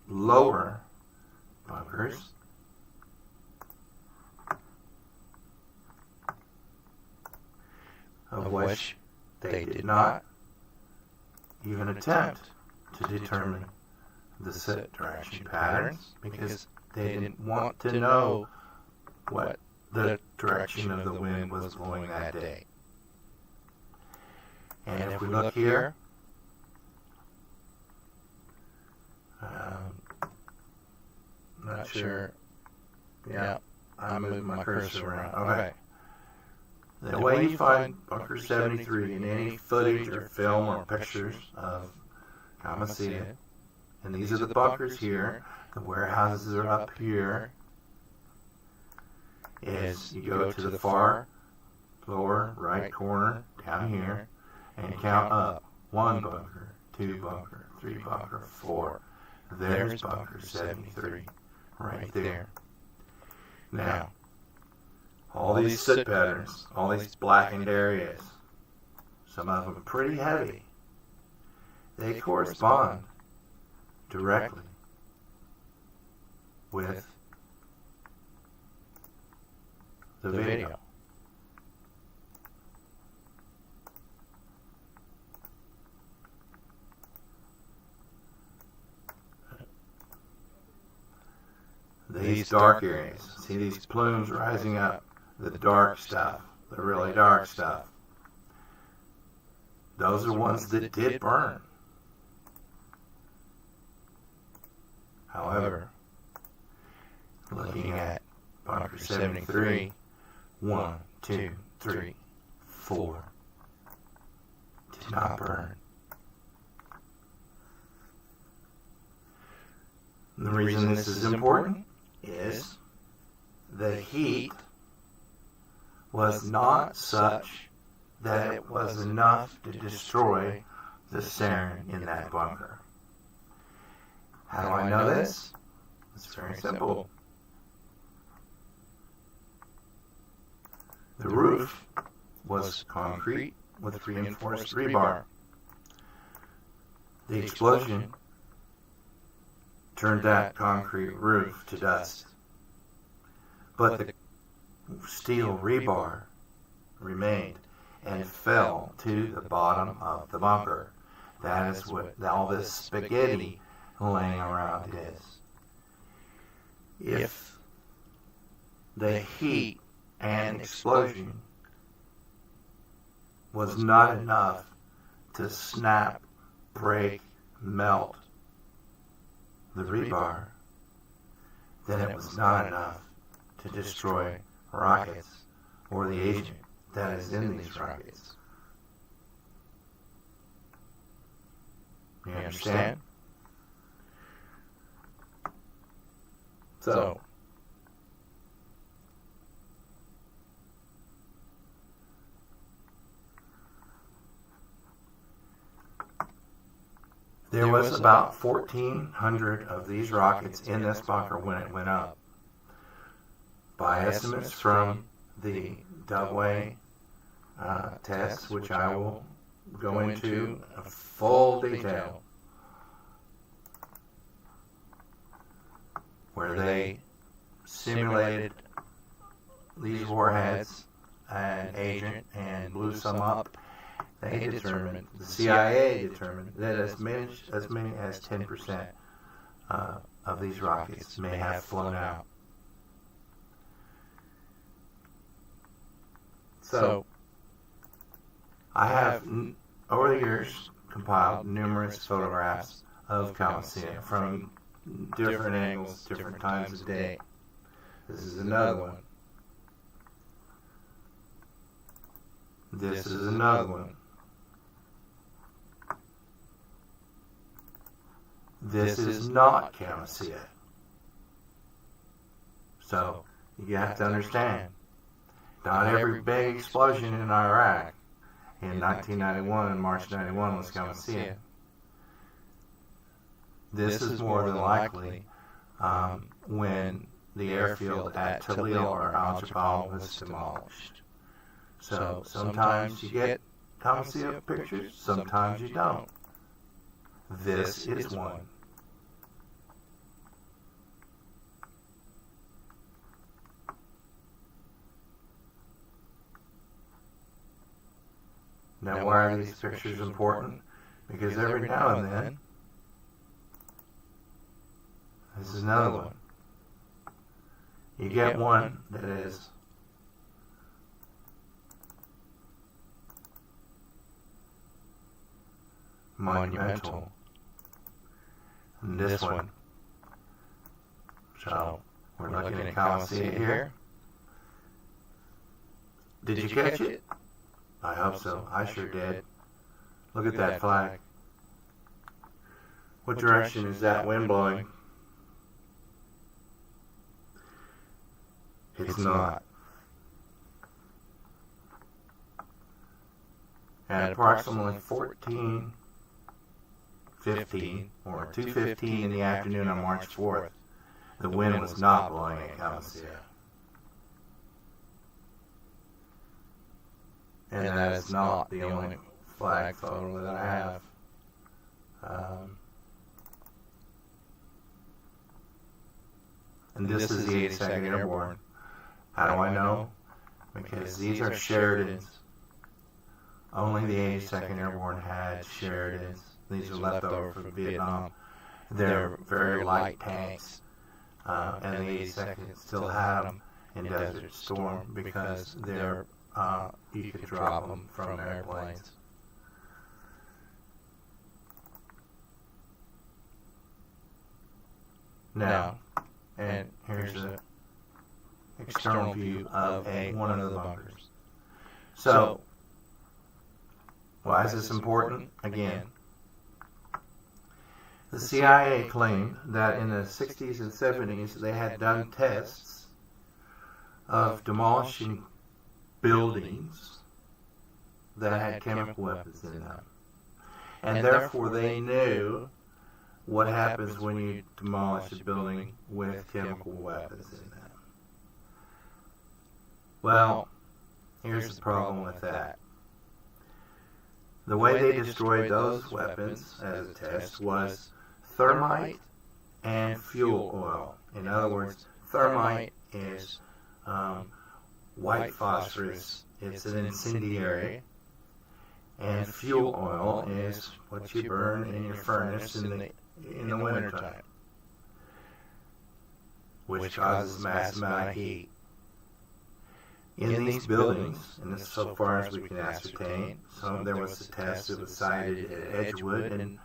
lower bunkers. Of which they did not even attempt to determine the set direction patterns, because they didn't want to know what the direction of the wind was blowing that day. And if we look here, not sure. Yeah, I'm moving my cursor around. Okay. The way you find Bunker 73 in any footage or film or pictures of Khamisiyah, and these are the bunkers here, the warehouses are up here, is you go to the far lower right corner down here and count up 1 bunker, 2 bunker, 3 bunker, 4. There's Bunker 73 right there. Now, all these soot patterns, all these blackened areas, some of them pretty heavy, they correspond directly with the video. These dark areas, see these plumes rising up, the dark stuff, the really dark stuff. Those are ones that did burn. However, looking at Bunker 73, 1, 2, 3, 4, did not burn. And the reason this is important is the heat was not such that it was enough to destroy the sarin in that bunker. How do I know this? It's very simple. The roof was concrete with reinforced rebar. The explosion turned that concrete roof to dust. But the steel rebar remained and fell to the bottom of the bunker. That is what all this spaghetti laying around is. If the heat and explosion was not enough to snap, break, melt the rebar, then it was not enough to destroy rockets or the agent that is in these rockets. You understand? So, there was about 1,400 of these rockets in this bunker when it went up. By estimates from the Dubway tests, which I will go into in full detail, where they simulated these warheads, an agent, and blew some up, they determined, the CIA determined, that as many as 10% of these rockets may have flown out. So, I have, over the years, compiled numerous photographs of Khamisiyah from different angles, different times of day. This is another one. This is another one. This is not Khamisiyah. So, you have to understand, not every big explosion in Iraq in 1991 and March 91 was Khamisiyah. This is more than likely when the airfield at Talil or Al-Jabal was demolished. So sometimes you get Khamisiyah pictures, sometimes you don't. This is one. Now, why are these pictures important? Because every now and then, this is another one. You get one that is monumental. And this one. So, we're looking at Khamisiyah here. Did you catch it? I hope so. I sure did. Look at that flag. What direction is that wind blowing? It's not. At approximately 14:15 or 2:15 in the afternoon on March 4th, the wind was not blowing at Khamisiyah. And that is not the only flag photo that I have. And this is the 82nd Airborne. How do I know? Because these are Sheridans. Only the 82nd Airborne had Sheridans. These are left over from Vietnam. They're very light tanks. And the 82nd still had them in Desert Storm because they're you could drop them from airplanes. Now, and here's the external view of one of the bunkers. So, why is this important? Again, the CIA claimed that in the 60s and 70s they had done tests of demolishing buildings that had chemical weapons in them. And therefore they knew what happens when you demolish a building with chemical weapons in them. Well, here's the problem with that. The way they destroyed those weapons as a test was thermite and fuel oil. In other words, thermite is white phosphorus. It's an incendiary. And fuel oil is what you burn in your furnace in the wintertime, which causes mass amount of heat. In these buildings, and so far as we can ascertain, there was a test that was cited at Edgewood, and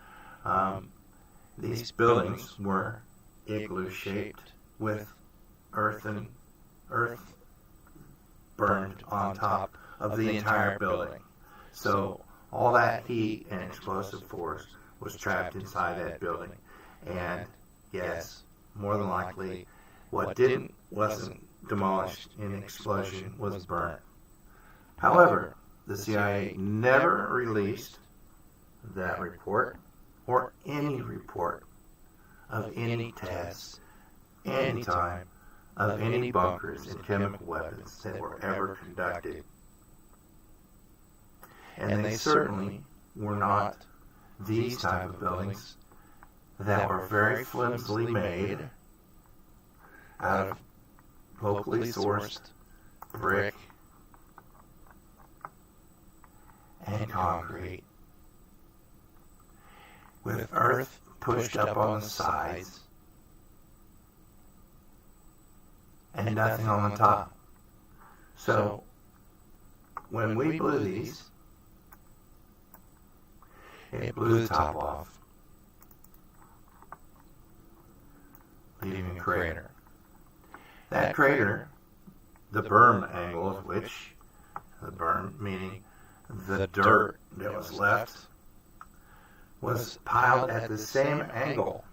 these buildings were igloo-shaped with earth burned on top of the entire building. So all that heat and explosive force was trapped inside that building. And yes, more than likely, what wasn't demolished in an explosion was burnt. However, the CIA never released that report or any report of any tests, any time, of any bunkers and chemical weapons that were ever conducted. And they certainly were not these type of buildings that were very flimsily made out of locally sourced brick and concrete with earth pushed up on the sides and nothing on the top. So when we blew these, it blew the top off, leaving a crater. That crater, the berm angle of which, the berm meaning the dirt that was left, was piled at the same angle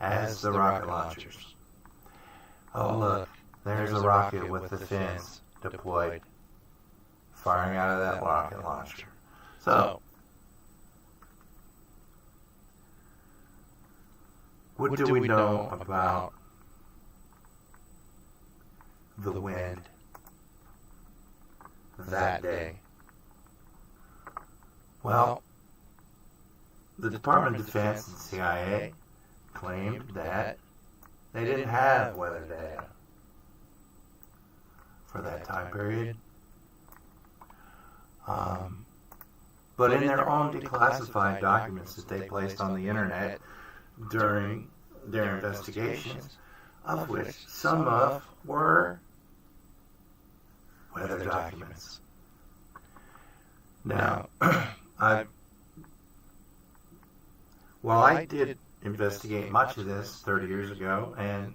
as the rocket launchers. Oh look, there's a rocket with the fins deployed, firing out of that rocket launcher. So, what do we know about the wind that day? Well, the Department of Defense and CIA claimed that they didn't have weather data for that time period. But in their own declassified documents that they placed on the internet during their investigations, of which some of were weather documents. Now, I did investigate much of this 30 years ago and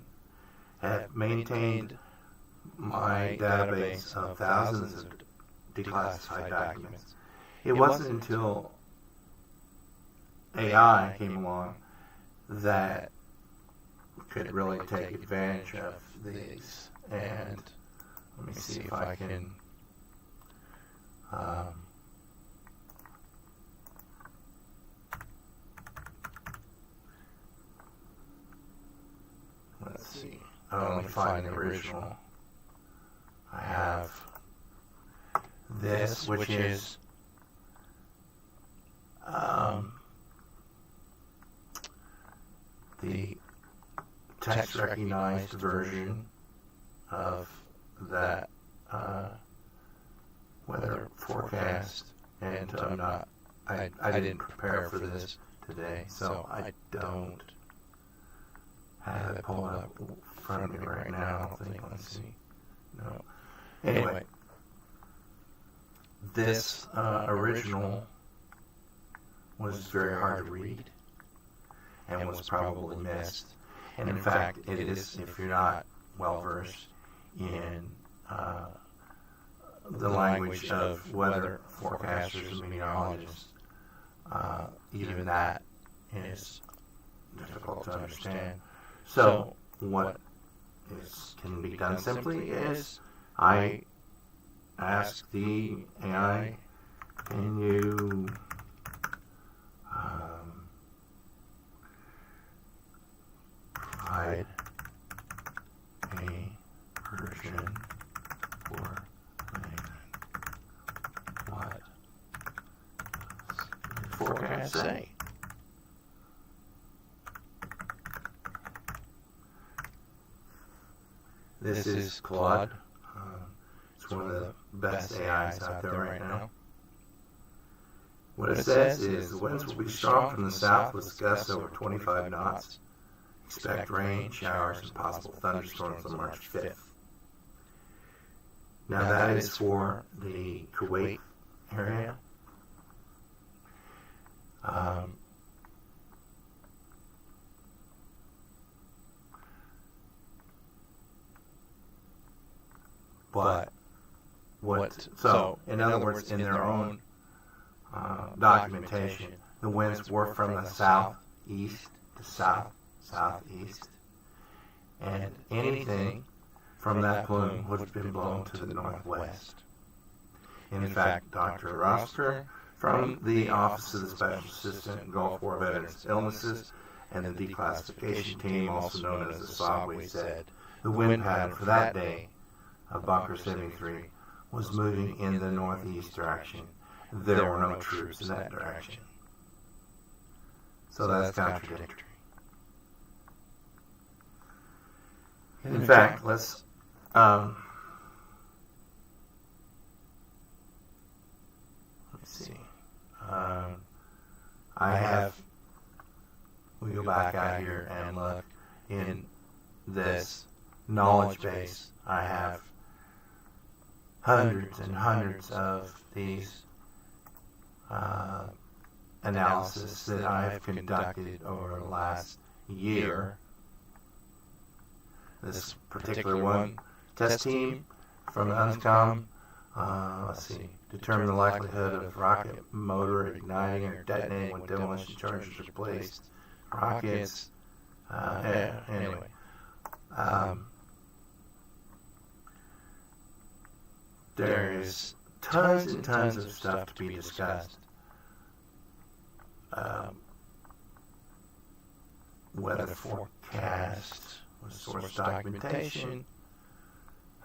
have maintained my database of thousands of declassified documents. It wasn't until AI came along that could really take advantage of these. And let me see if I can let's see. I only find the original. I have this, which is the text recognized version of that weather forecast, and I didn't prepare for this today, so I don't have it pulled up in front of me right now. I don't think. Let's see. No. Anyway, this original was very hard to read and was probably missed. And in fact, it is, if you're not well versed in the language of weather forecasters and meteorologists, even that is difficult to understand. So what can be done simply is I ask the AI, can you provide a version for what does the forecast say? This is Claude. It's one of the best AIs out there right now. What it says is the winds will be strong from the south with gusts over 25 knots. Expect rain, showers, and possible thunderstorms on March 5th. Now that is for the Kuwait area. But so in other words, in their own documentation, the winds were from the southeast to southeast, and anything from that plume would have been blown to the northwest. In fact, Dr. Roster from the Office of the Special Assistant Gulf War Veterans Illnesses and the declassification team, also known as the SOGWI, said the wind pattern for that day of Bunker 73 was moving in the northeast direction. There were no troops in that direction. So that's contradictory. In fact, let's see. We go back out here and look in this knowledge base. I have hundreds and hundreds of these analysis that I have conducted over the last year. This particular one, test team from UNSCOM, let's see, determine the likelihood of rocket motor igniting or detonating when demolition charges are placed. Rockets, anyway. There's tons and tons of stuff to be discussed. Weather forecast, source documentation.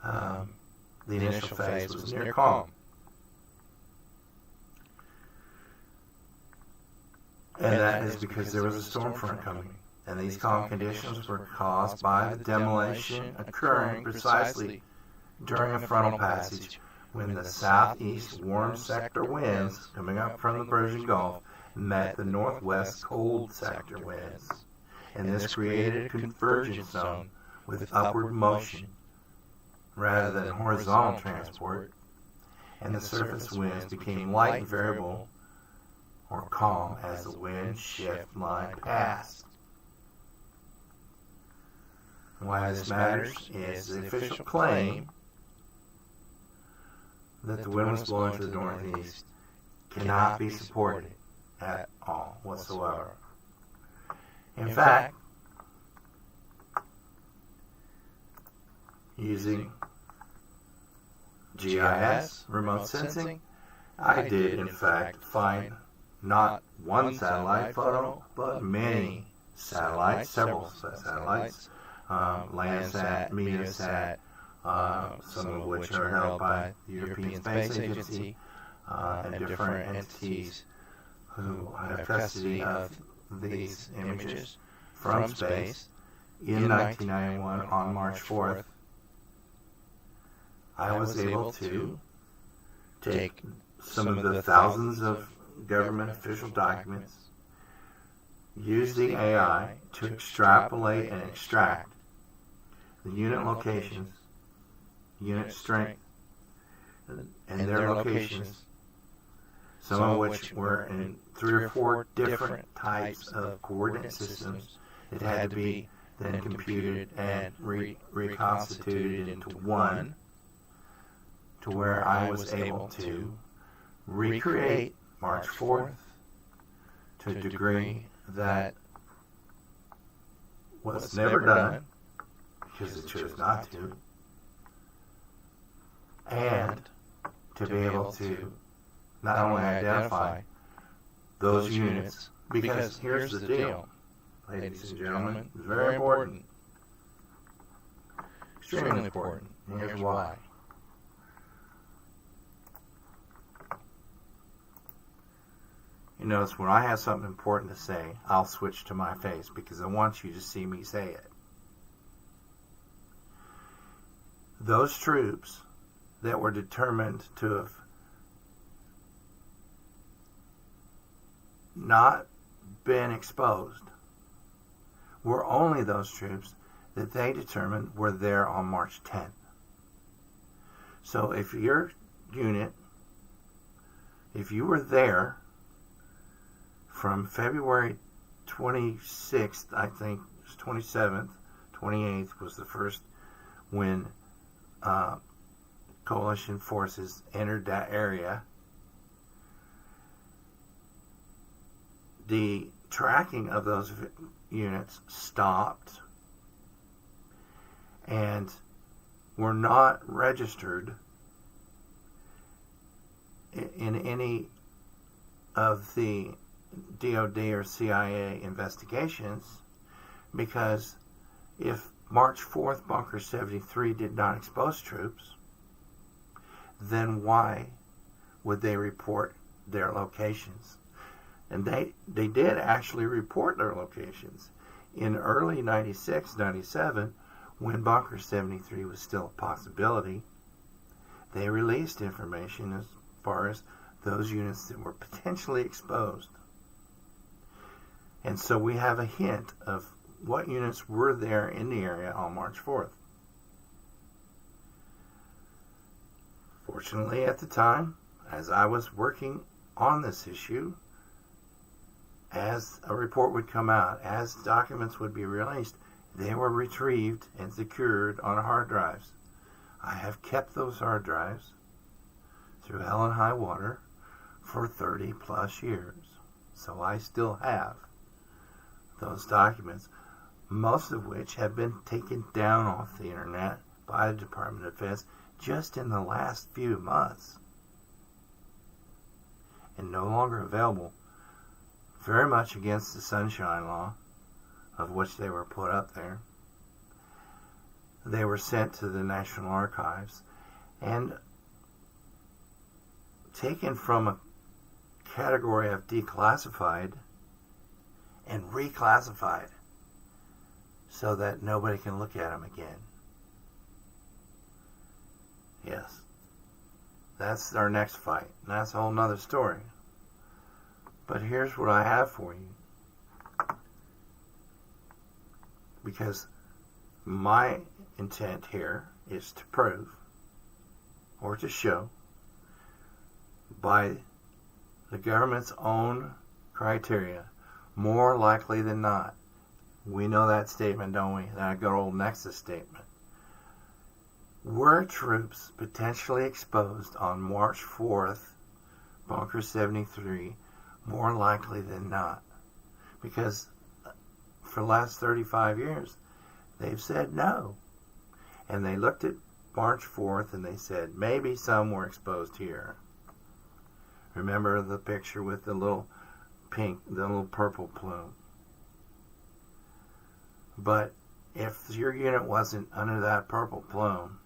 The initial phase was near calm. And that is because there was a storm front coming. And these calm conditions were caused by the demolition occurring precisely during a frontal passage when the southeast warm sector winds coming up from the Persian Gulf met the northwest cold sector winds. And this created a convergence zone with upward motion rather than horizontal transport. And the surface winds became light and variable or calm as the wind shift line passed. Why this matters is the official claim that the wind was blowing to the northeast cannot be supported at all whatsoever. In fact, using GIS, remote sensing, I did in fact find not one satellite photo, but many satellites, several satellites, Landsat, Meteosat, some of which are held by the European Space Agency, and different entities who have custody of these images from space. In 1991, on March 4th, I was able to take some of the thousands of government official documents, use the AI to extrapolate and extract the unit locations, unit strength, and their locations, some of which were in 3 or 4 different types of coordinate systems that had to be then computed and reconstituted into one, to where I was able to recreate March 4th to a degree that was never done, because it chose not to, and to be able to not only identify those units, because here's the deal, ladies and gentlemen, it's very important, extremely important, and here's why. You notice when I have something important to say, I'll switch to my face because I want you to see me say it. Those troops that were determined to have not been exposed were only those troops that they determined were there on March 10th. So if your unit, if you were there from February 26th, I think, 27th, 28th was the first when coalition forces entered that area. The tracking of those units stopped and were not registered in any of the DOD or CIA investigations, because if March 4th Bunker 73 did not expose troops, then why would they report their locations? And they did actually report their locations. In early 96, 97, when Bunker 73 was still a possibility, they released information as far as those units that were potentially exposed. And so we have a hint of what units were there in the area on March 4th. Fortunately, at the time, as I was working on this issue, as a report would come out, as documents would be released, they were retrieved and secured on hard drives. I have kept those hard drives through hell and high water for 30 plus years. So I still have those documents, most of which have been taken down off the internet by the Department of Defense just in the last few months and no longer available, very much against the Sunshine Law of which they were put up there. They were sent to the National Archives and taken from a category of declassified and reclassified so that nobody can look at them again. Yes, that's our next fight. And that's a whole nother story. But here's what I have for you. Because my intent here is to prove or to show by the government's own criteria, more likely than not. We know that statement, don't we? That good old nexus statement. Were troops potentially exposed on March 4th, Bunker 73, more likely than not? Because for the last 35 years, they've said no. And they looked at March 4th and they said, maybe some were exposed here. Remember the picture with the little pink, the little purple plume. But if your unit wasn't under that purple plume,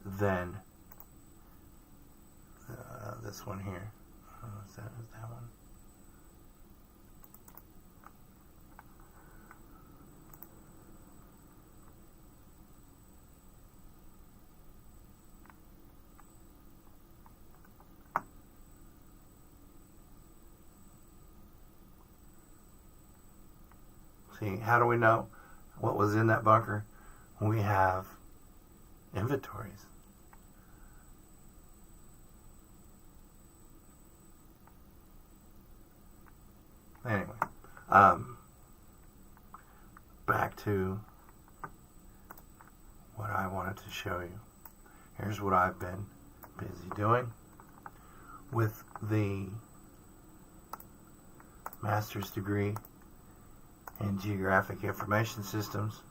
then this one here, is that one? See, how do we know what was in that bunker? We have inventories. Anyway, back to what I wanted to show you. Here's what I've been busy doing with the master's degree in Geographic Information Systems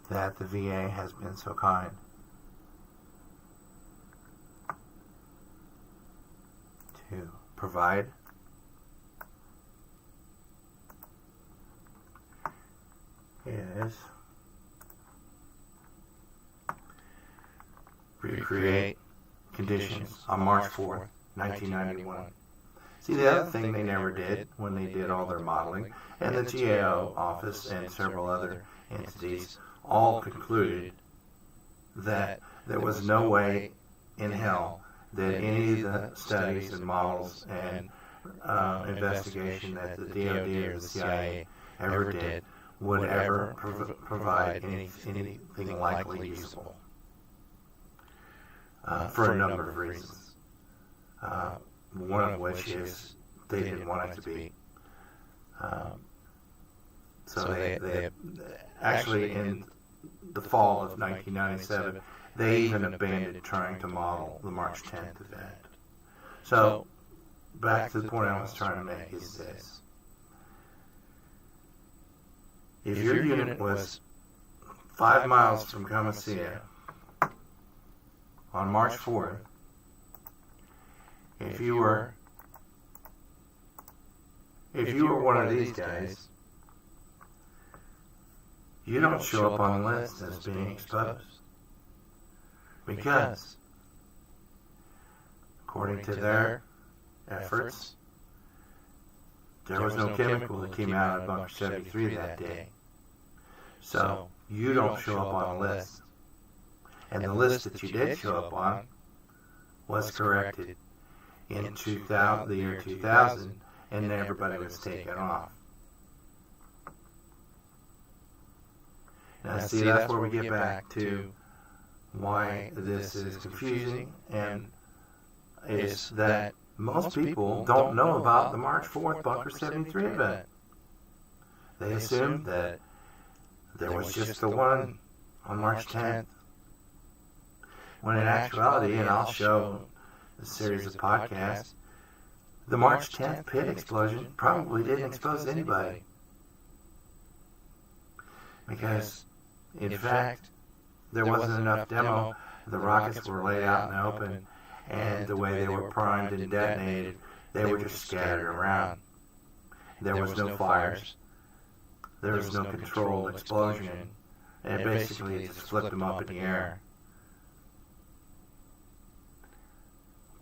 that the VA has been so kind to provide. Is recreate conditions on March 4th, 1991. See, the other thing they never did when they did all their modeling, and the GAO office and several other entities all concluded that there was no way in hell that any of the studies and models and investigation that the DoD or the CIA ever did would ever provide anything likely usable for a number of reasons. One of which is they didn't want it to be. So they actually, in the fall of 1997, they even abandoned trying to model the March 10th event. So back to the point I was trying to make is this. If your unit was 5 miles from Khamisiyah on March 4th, if you were one of these guys, you don't show up on the list as being exposed. Because, according to their efforts, there was no chemical that came out of Bunker 73 that day. So you don't show up on a list. And the list that you did show up on was corrected in the year 2000, and everybody was taken off. Now see, that's where we get back to why this is confusing, and is that most people don't know about the March 4th Bunker 73 event. They assume that there was just the one on March 10th, when in actuality, and I'll show a series of podcasts, the March 10th pit explosion probably didn't expose anybody. Because, in fact, there wasn't enough demo. The rockets were laid out in the open, and the way they were primed and detonated, they were just scattered around. There was no fires. There was no controlled explosion. And basically it just flipped them up in the air.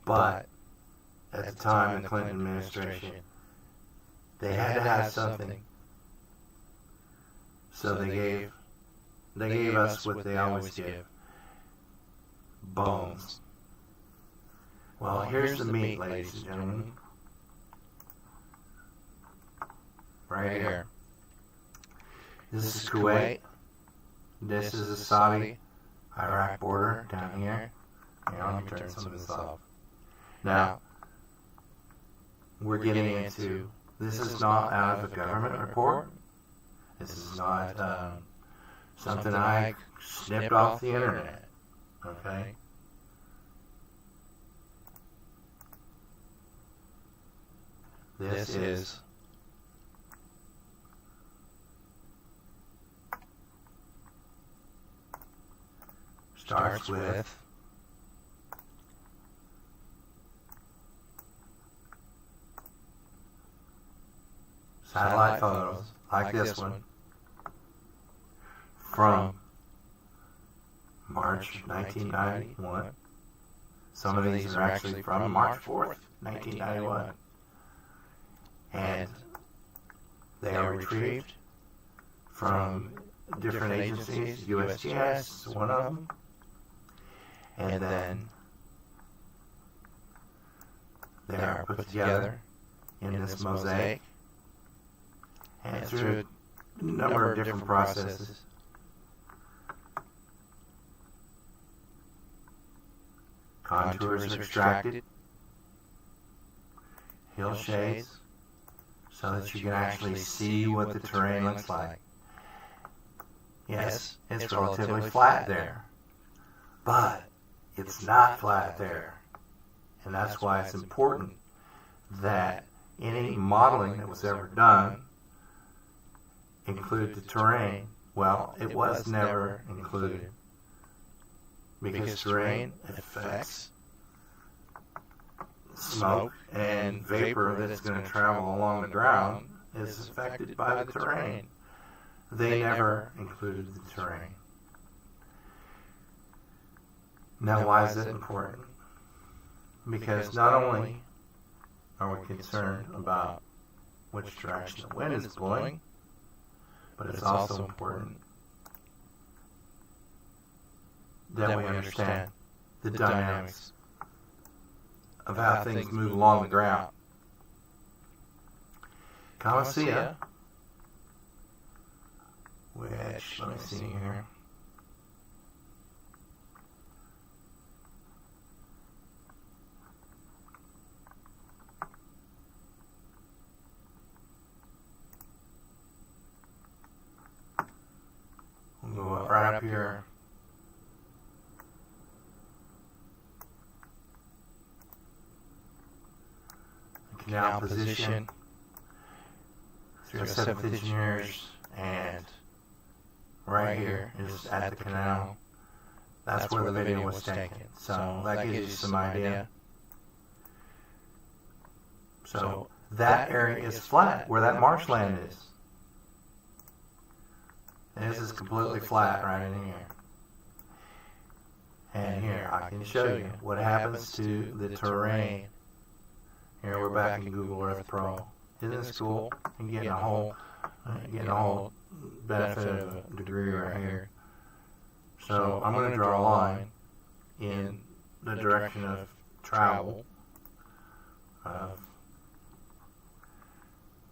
But at the time in the Clinton administration, they had to have something. So they gave us what they always give: bones. Well, here's the meat, ladies and gentlemen. Right here. This is Kuwait. This is the Saudi-Iraq border down here. Let me turn some of this off. Now, we're getting into, this is not out of a government report. This is not something I snipped off the internet. Okay? This is starts with satellite photos like this one from March 1991. Some of these are actually from March 4th, 1991. And they are retrieved from different agencies. USGS is one of them. And then they are put together in this mosaic, and through a number of different processes. Contours are extracted, hill shades, so that you can actually see what the terrain looks like. Yes, it's relatively flat there, but it's not flat there. And that's why it's important that any modeling that was ever done include the terrain. Well, it was never included, because terrain affects smoke and vapor that is going to travel along the ground is affected by the terrain. They never included the terrain. Now, why is it important? Because not only are we concerned about which direction the wind is blowing, but it's also important that we understand the dynamics of how things move along the ground. Khamisiyah, which, let me see here. We'll go right up here. The canal position through 7th engineers, and right here is at the canal. That's where the video was taken. So that gives you some idea. So that area is flat, where that marshland is. And this is completely flat right in here. And here, I can show you what happens to the terrain. Here we're back in Google Earth Pro. isn't this cool? And getting a whole benefit of a degree right here. So I'm going to draw a line in the direction of travel of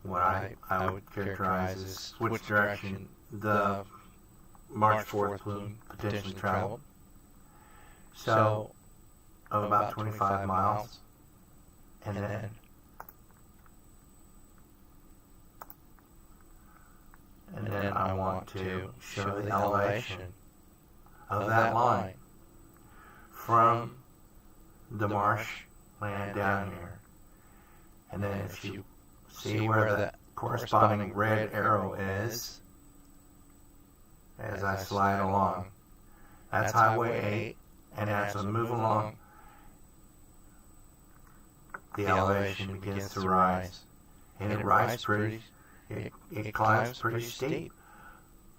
what I would characterize as which direction the March 4th plume potentially traveled. So of about 25 miles, and then I want to show the elevation of that line from the marsh land down here. And then if you see where the corresponding red arrow is, as I slide along, that's Highway 8, and as I move along, the elevation begins to rise. And it rises it climbs pretty steep.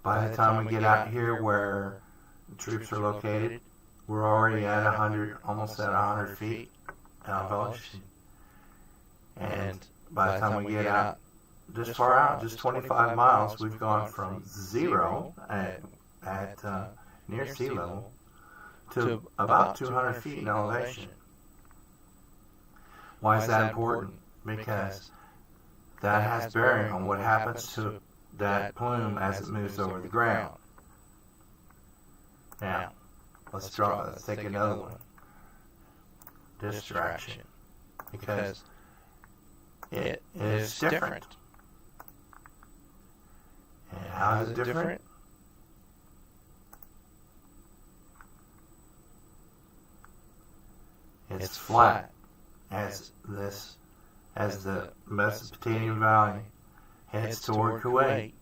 By the time we get out here where the troops are located, we're already at 100, almost at 100 feet elevation. And by the time we get out, this far out, just 25 miles, we've gone from zero at near sea level to about 200 feet in elevation. Why is that important? Because that has bearing on what happens to that plume as it moves over the ground. Now, let's take another one. Distraction. Because it is different. And how is it different? It's flat as the Mesopotamian Valley heads toward Kuwait.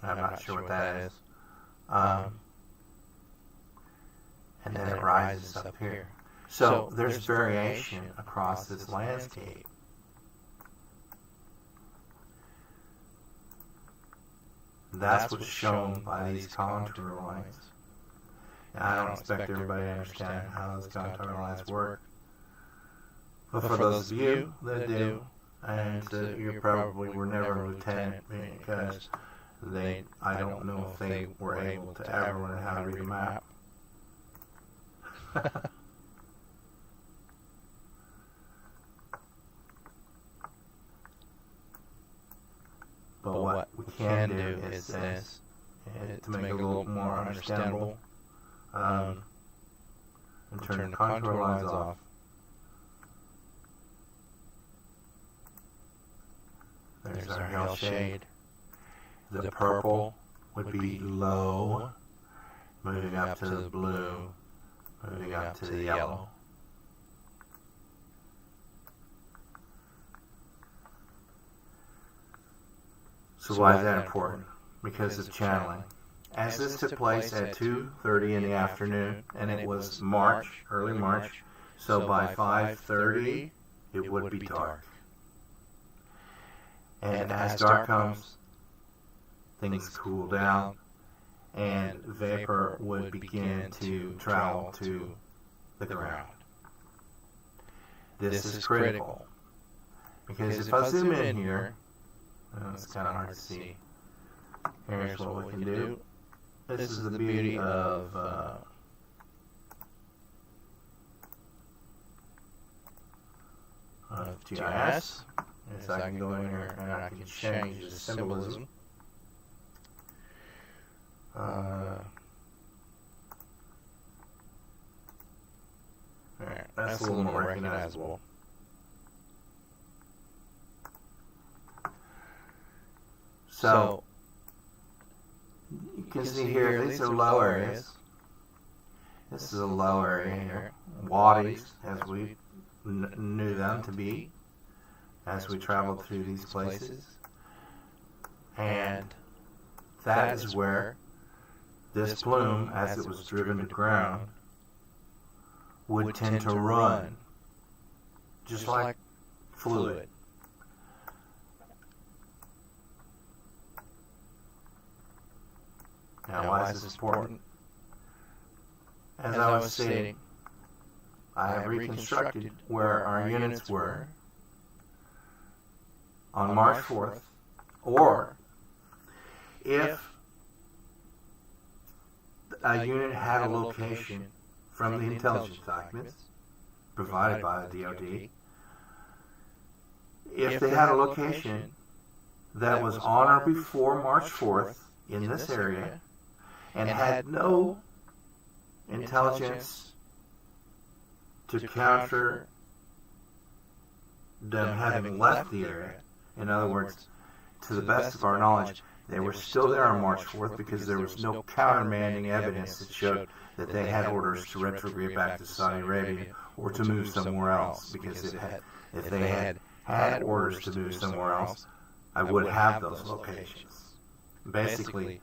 I'm not sure what that is. And then it rises up here. So there's variation across this landscape. That's what's shown by these contour lines. Now, I don't expect everybody to understand how those contour lines work. But for those of you that do, and you probably were never a lieutenant because I don't know if they were able to ever learn how to read a map. But what we can do is this, to make it a little more understandable, and turn the contour lines off. There's our hell shade. The purple would be low, moving up to the blue, moving up to the yellow. So why is that important? Because of channeling. As this took place at 2:30 in the afternoon, and it was March, early March, so by 5:30 it would be dark. And as dark comes, things cool down, and vapor would begin to travel to the ground. This is critical, because if I zoom in here, it's kind of hard to see. Here's what we can do. This is the beauty of GIS. Is I can go in here and I can change the symbolism. Alright, that's a little more recognizable. So, you can see here, these are low areas. This is a low area here. Wadis, as we knew them to be, as we traveled through these places. And that is where this plume, as it was driven to ground, would tend to run, just like fluid. Now, why is this important? As I was stating, I have reconstructed where our units were on March 4th, or if a unit had a location from the intelligence documents provided by the DoD, if they had a location that was on or before March 4th in this area and had no intelligence to counter them having left the area. In other words, to the best of our knowledge, they were still there on March 4th because there was no countermanding evidence that showed that they had orders to retrograde back to Saudi Arabia or to move somewhere else. Because if they had orders to move somewhere else, I would have those locations. Basically,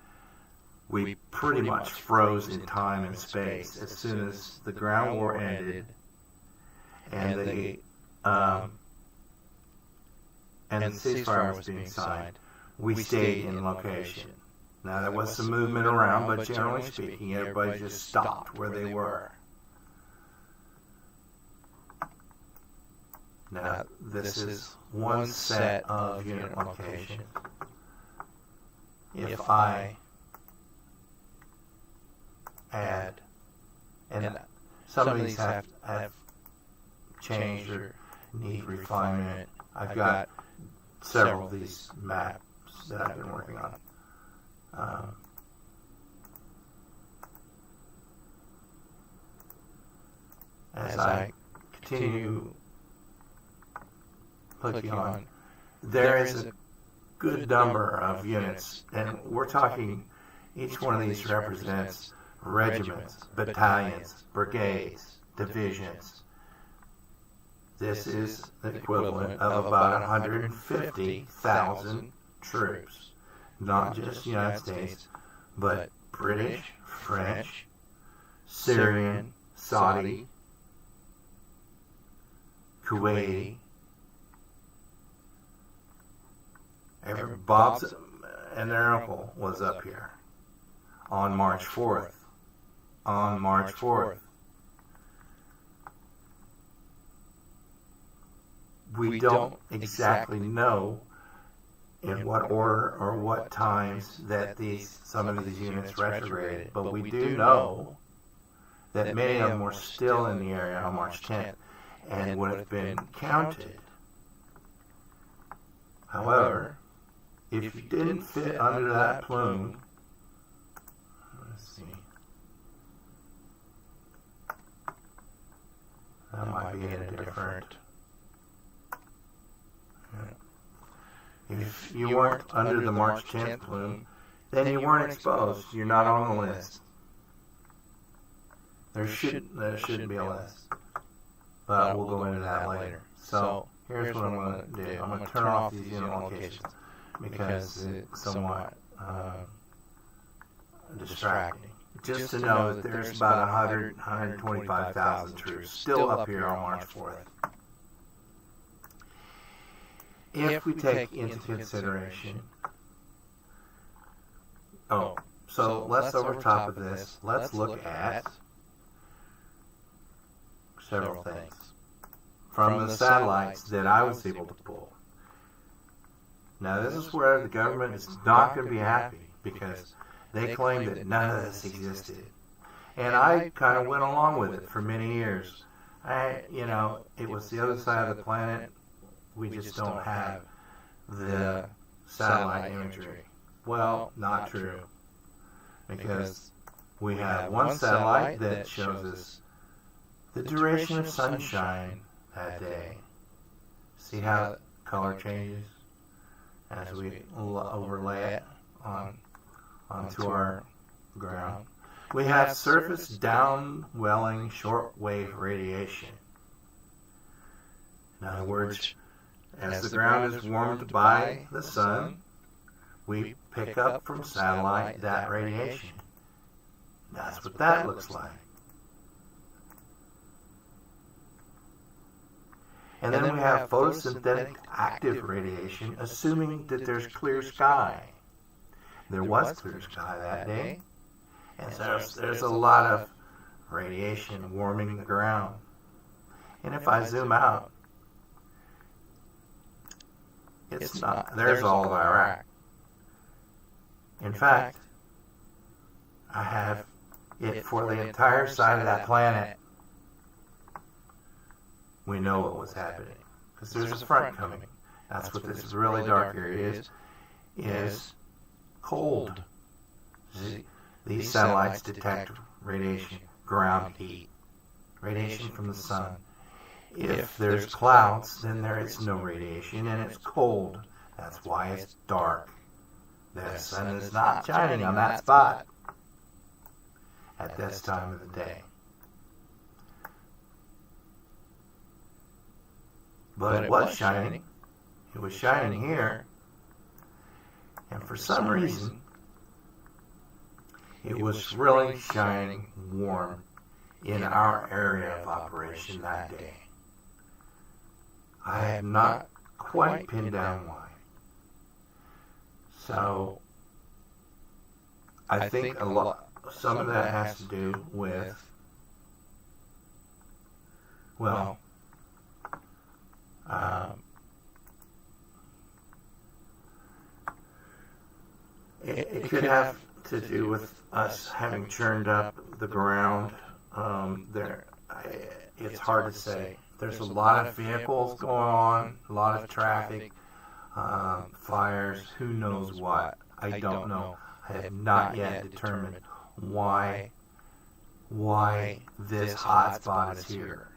we pretty much froze in time and space as soon as the ground war ended and the ceasefire was being signed. We stayed in location. Now there was some movement around, but generally speaking, everybody just stopped where they were. Now this is one set of unit location. If I add, and some of these have changed or need refinement. I've got several of these maps that I've been working on. As I continue clicking on, there is a good number of units, and we're talking, each one of these represents regiments, battalions, brigades, divisions. This is the equivalent of about 150,000 troops. Not just United States, but British, French, Syrian, Saudi, Kuwaiti. Bob's and their uncle was up here on March 4th. On March 4th. We don't exactly know in what order or what times that some of these units retrograded, but we do know that many of them were still in the area on March 10th and would have been counted. However, if you didn't fit under that plume, let's see, that might be in a different. If you weren't under the March 10th plume, then you weren't exposed. You're not on the list. There shouldn't be a list. But we'll go into that later. So here's what I'm going to do. I'm going to turn off these unit locations because it's somewhat distracting. Just to know that there's about 125,000 troops still up here on March 4th. If we take into consideration, so let's over top of this, let's look at several things from the satellites that I was able to pull. Now this is where the government is not going to be happy because they claim that none of this existed. And I kind of went along with it for many years. It was the other side of the planet. We just don't have the satellite imagery. Well, not true. Because we have one satellite that shows us the duration of sunshine that day. See how the color changes as we overlay it onto our ground. We have surface downwelling shortwave radiation. In other words, as the ground is warmed by the sun, we pick up from satellite that radiation. That's what that looks like. And then we have photosynthetic active radiation, assuming that there's clear sky. There was clear sky that day, and so there's a lot of radiation warming the ground. And if I zoom out, it's not, there's all of Iraq. In fact, I have it for the entire side of that planet. We know what was happening, because there's a front coming. That's what this really dark area is cold. These satellites detect radiation, ground heat, radiation from the sun. If there's clouds, then there is no radiation and it's cold. That's why it's dark. The sun is not shining on that spot at this time of the day. But it was shining. It was shining here. And for some reason, it was really shining warm in our area of operation that day. I have not quite pinned down why. So, I think some of that has to do with, well, it could have to do with us having churned up the ground. It's hard to say. There's a lot of vehicles going on, a lot of traffic, fires, who knows what. I don't know. I have not yet determined why this hotspot is here.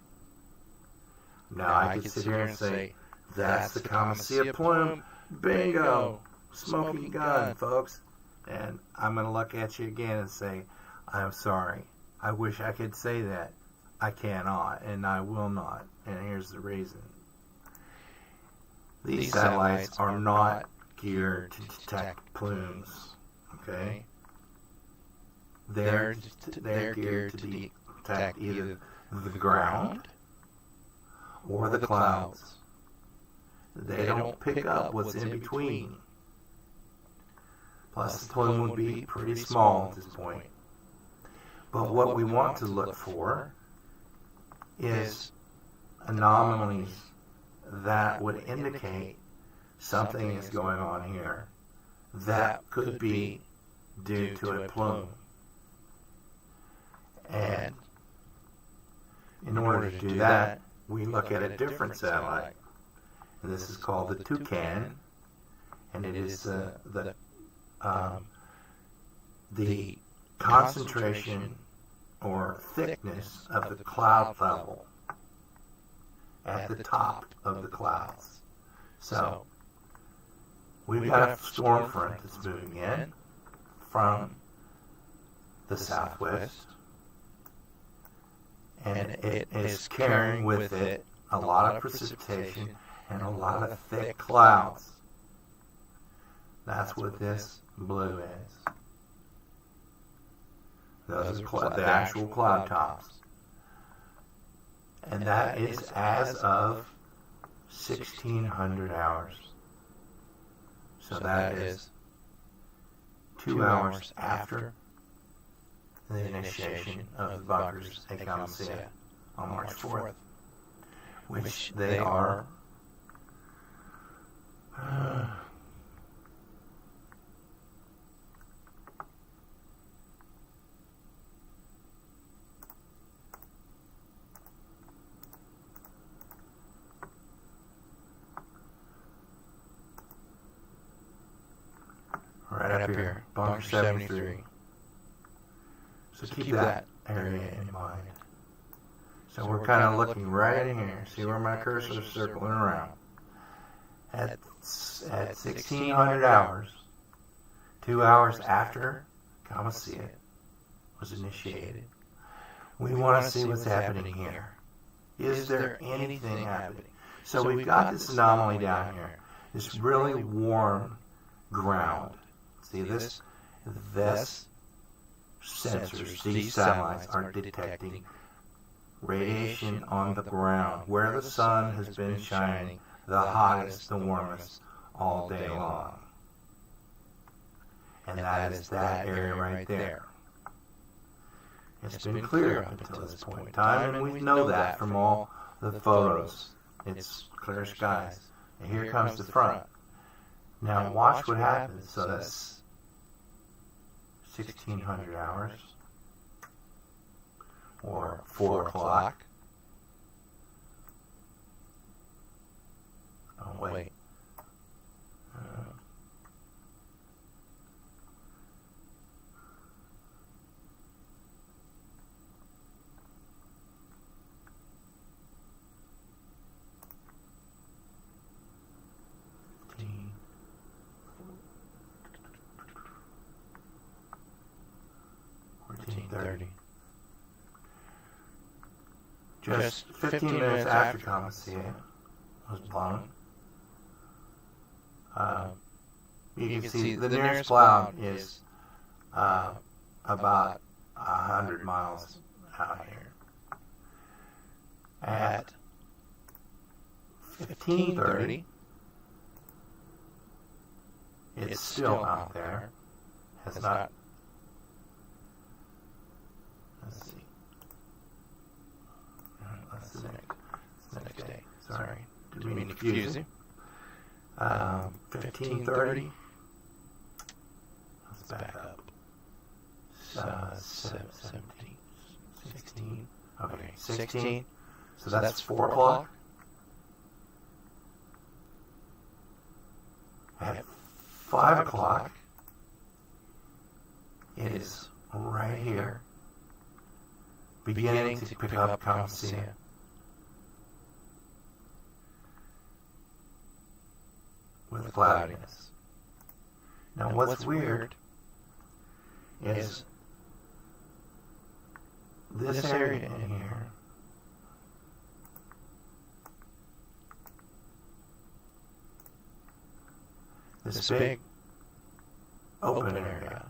Now I could sit here and say, that's the Khamisiyah plume. Bingo! Smoking gun, folks. And I'm going to look at you again and say, I'm sorry. I wish I could say that. I cannot, and I will not. And here's the reason. These satellites are not geared to detect plumes. Okay? They're geared to detect either the ground or the clouds. They don't pick up what's in between. Plus, the plume would be pretty small at this point. But what we want to look for is anomalies that would indicate something is going on here that could be due to a plume. And in order to do that, we look at a different satellite. And this is called the Toucan, and it is the concentration or thickness of the cloud level at the top of the clouds. So, we've got a storm front that's moving in from the southwest, and it is carrying with it a lot of precipitation and a lot of thick clouds. That's what this blue is. Those are the actual cloud tops. And that is as of 1600 hours. So that is 2 hours after the initiation of the bunkers at Khamisiyah on March 4th, which they are right up here, bunker 73. So keep that area in mind. So we're kind of looking right in here. See where my cursor is circling around. At 1600 hours, 2 hours after Khamisiyah was initiated, we want to see what's happening here. Is there anything happening? So we've got this anomaly down here, this really warm ground. See this sensors, these satellites are detecting radiation on the ground where the sun has been shining the hottest, the warmest all day long. And that is that area right there. It's been clear up until this point in time, and we know that from all the photos. It's clear skies. And here comes the front. Now watch what happens. So that's 1600 hours. Or 4 o'clock. Oh, wait. 14:30. Just 15 minutes after Khamisiyah was blown, you can see the nearest cloud is about 100 miles out here. At 15:30, it's still out there. Has not. Let's see. That's the next day. Sorry, didn't mean to confuse you. 15:30. Let's back up. 17, 16. Okay, 16. So that's 4 o'clock. At 5 o'clock, it is right here, beginning to pick up Khamisiyah. With cloudiness. Now what's weird is this area in here this big open area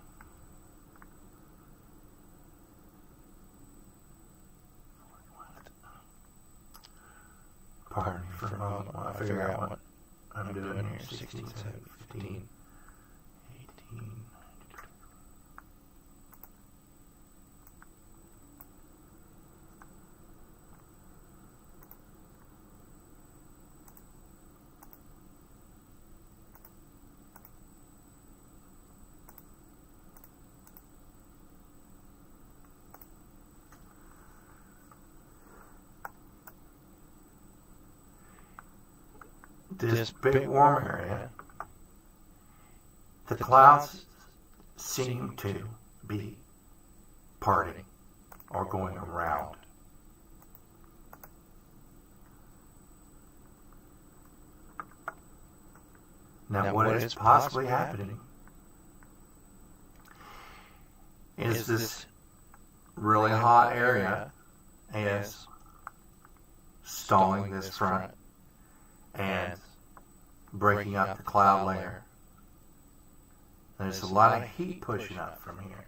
pardon me for a moment while I figure out what I'm doing here. 16, 17, 15, 18. This big warm area, the clouds seem to be parting or going around. Now what is possibly happening is this really hot area is stalling this front and breaking up the cloud layer. There's a lot of heat pushing up from here.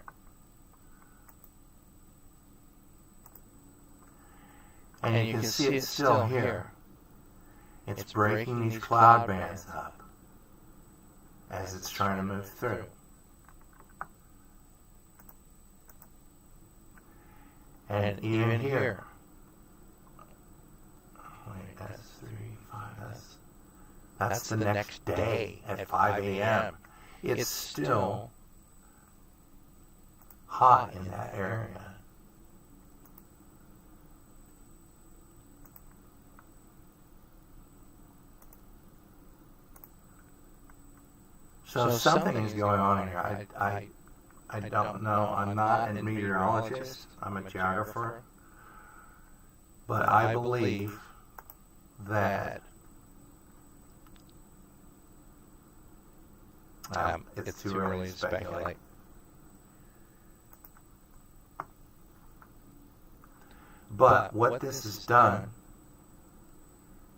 And you can see it still here. It's breaking these cloud bands up as it's trying to move through. And even here, wait, that's 3, 5, that's the next day at 5 a.m. It's still hot in that area. So something is going on here. I don't know. I'm not a meteorologist. I'm a geographer. But I believe that it's too early to speculate. But what this has done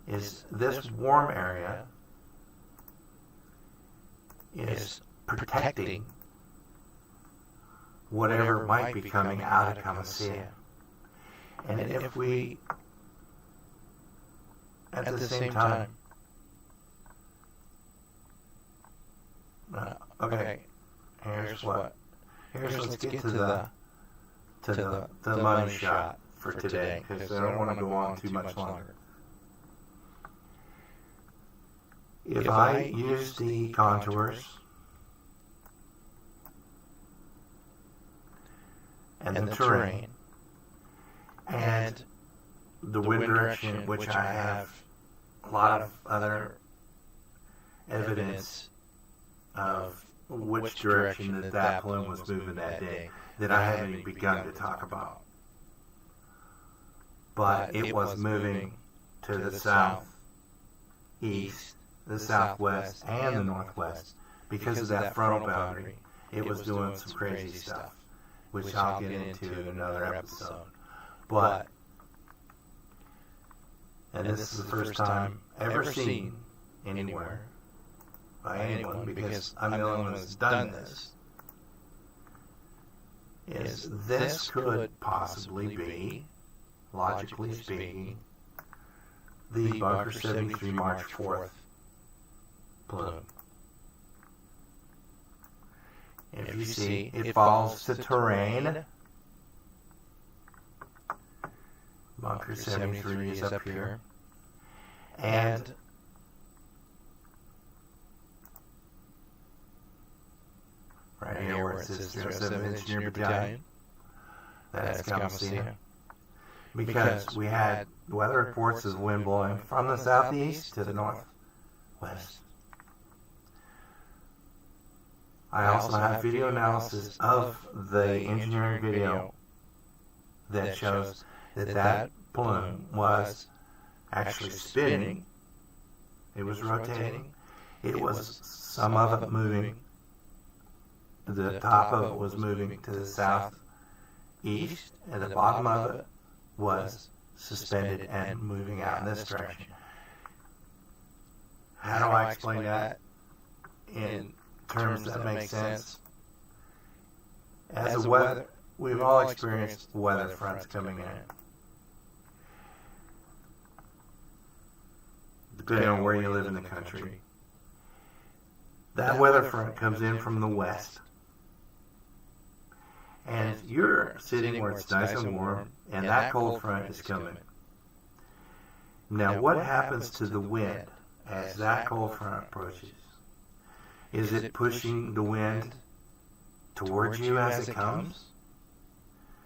is this warm area is protecting whatever might be coming out of Khamisiyah. And if we, at the same time, okay, here's let's get to the money shot for today, because I don't want to go on too much longer. If I use the contours and the terrain and the wind direction, which I have a lot of other evidence of which direction that plume was moving that day that I haven't even begun to talk about. But it was moving to the southeast, the southwest, and the northwest because of that frontal boundary. It was doing some crazy stuff, which I'll get into in another episode. But, and this is the first time ever seen anywhere by anyone, because I'm the only one that's done this, is this could possibly be, logically speaking, the Bunker 73 March 4th plume. If you see, it follows the terrain. Bunker 73 is up here. And right here where it says 07th Engineer Battalion, that's Khamisiyah. Because we had weather reports of wind blowing from the southeast to the northwest. I also have video analysis of the engineering video that shows that that plume was actually spinning. It was rotating. It was some of it moving. The top of it was moving to the southeast, and the bottom of it was suspended and moving out in this direction. How do I explain that in terms that make sense? As a weather, we've all experienced weather fronts coming in. Depending on where you live in the country. That weather front comes in from the west. And you're sitting where it's nice and warm, and that cold front is coming. Now, what happens to the wind as that cold front approaches? Is it pushing the wind towards you as it comes?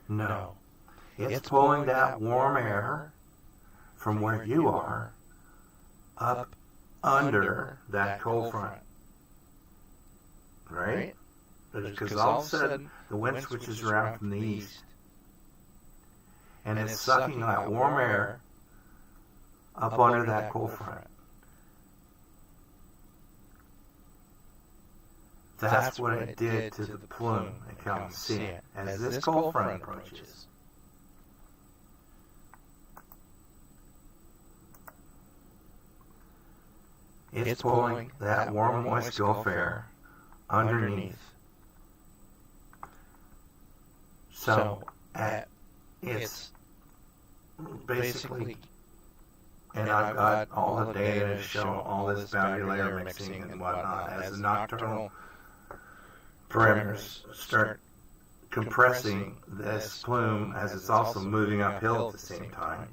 No. It's pulling that warm air from where you are up under that cold front. Right? Because all of a sudden, the wind switches around from the east, and it's sucking that warm air up under that cold front. That's what it did to the plume at Khamisiyah as this cold front approaches. It's pulling that warm, moist Gulf air underneath. So, it's basically, and I've got all the data to show all this boundary layer mixing and whatnot as the nocturnal perimeters start compressing this plume as it's also moving uphill at the same time.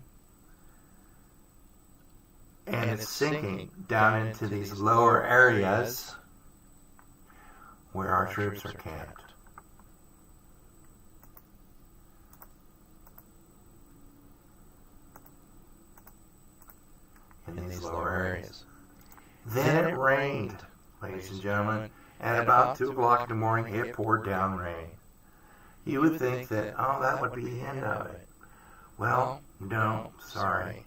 And it's sinking down into these lower areas where our troops are camped. In these lower areas. Then it rained, ladies and gentlemen. At about 2 o'clock in the morning, it poured down rain. You would think that, oh, that would be the end of it. Well, no, sorry.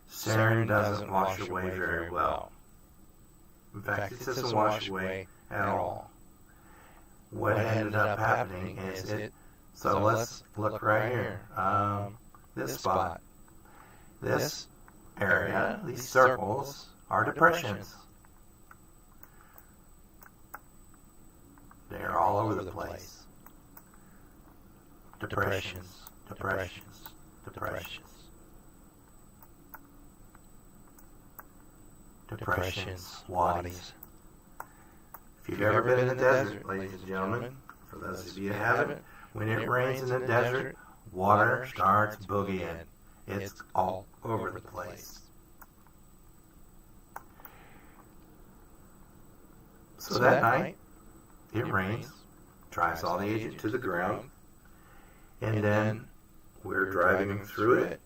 Sarin doesn't wash away very well. In fact, it doesn't wash away at all. What ended up happening is it, so let's look right here. This spot. This area, these circles, are depressions. They are all over the place. Depressions, depressions, depressions. Depressions, wadis. If you've ever been in the desert, ladies and gentlemen, for those of you who haven't, when it rains in the desert, water starts boogieing. It's all over the place. So that night, it rains, drives all the agent to the ground, and then we're driving through it,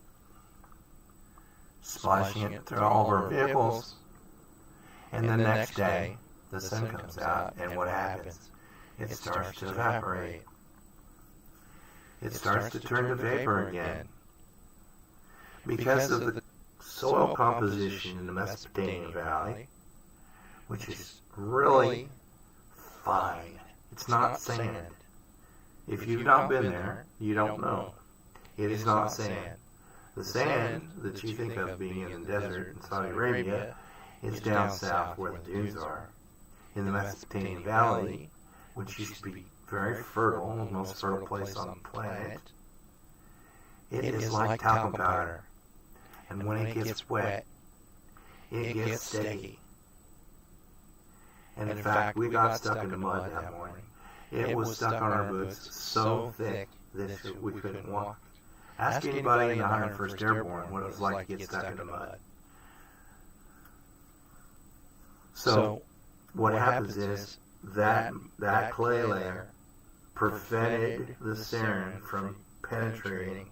splashing it through all of our vehicles, and the next day, the sun comes out, and what happens? It starts to evaporate. It starts to turn to vapor again. Because of the soil composition in the Mesopotamian Valley, which is really fine. It's not sand. If you've not been there, you don't know. It is not sand. The sand that you think of being in the desert in Saudi Arabia is down south where the dunes are. In the Mesopotamian Valley, which used to be very fertile, the most fertile place on the planet, it is like talcum powder. And when it gets wet, it gets sticky. And in fact, we got stuck in the mud that morning. It was stuck on our boots so thick that we couldn't walk. Ask anybody in the 101st Airborne what it was like to get stuck in the mud. So what happens is that clay layer prevented the sarin from penetrating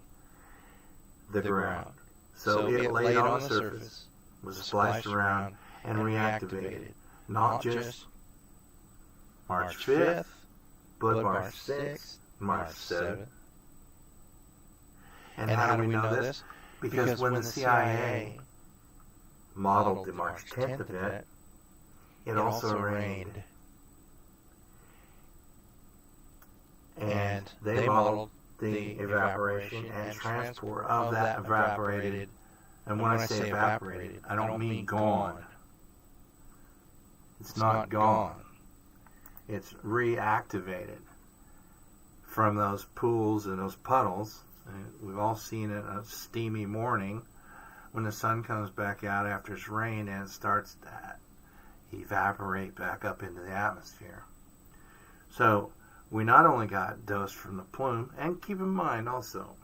the ground. So it laid on the surface, was splashed around, and reactivated. Not just March 5th, but March 6th, March 7th. And how do we know this? Because when the CIA modeled the March 10th event, it also rained. And they modeled the evaporation and transport of that evaporated. And when I say evaporated, I don't mean gone. It's not gone. It's reactivated from those pools and those puddles. And we've all seen it on a steamy morning when the sun comes back out after it's rained and it starts to evaporate back up into the atmosphere. So we not only got dosed from the plume, and keep in mind also,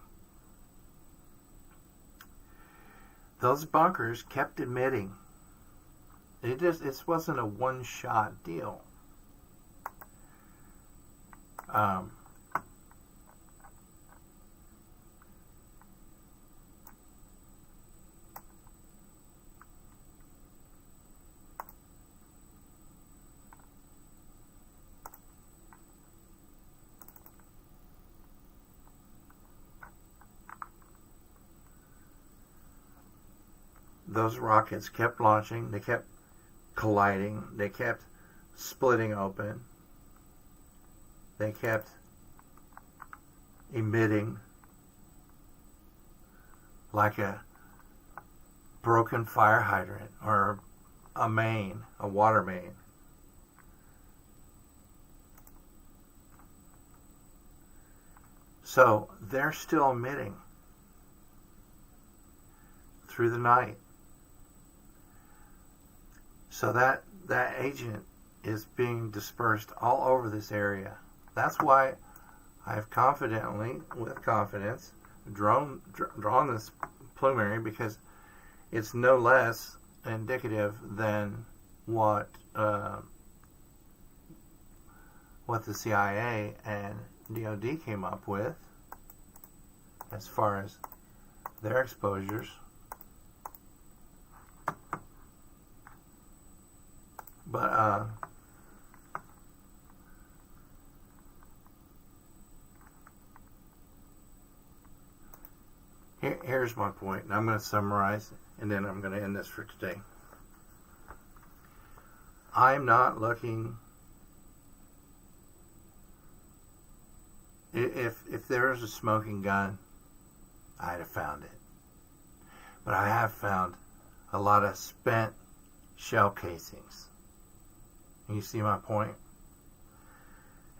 those bunkers kept emitting. It wasn't a one-shot deal. Those rockets kept launching, they kept colliding, they kept splitting open, they kept emitting like a broken fire hydrant or a main, a water main. So they're still emitting through the night. So that agent is being dispersed all over this area. That's why I've with confidence, drawn this plume area, because it's no less indicative than what the CIA and DoD came up with as far as their exposures. But here's my point, and I'm going to summarize, and then I'm going to end this for today. I'm not looking. If there was a smoking gun, I'd have found it. But I have found a lot of spent shell casings. You see my point?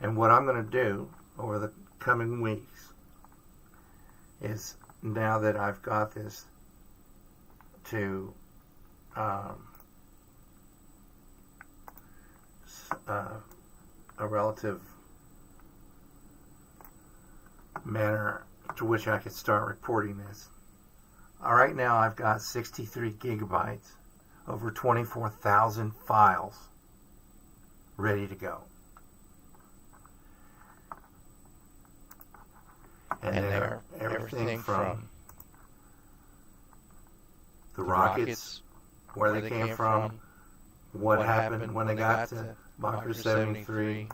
And what I'm going to do over the coming weeks is, now that I've got this to a relative manner to which I could start reporting this. Right now I've got 63 gigabytes, over 24,000 files ready to go. And they're everything from the rockets, where they came from, what happened when they got to Bunker 73,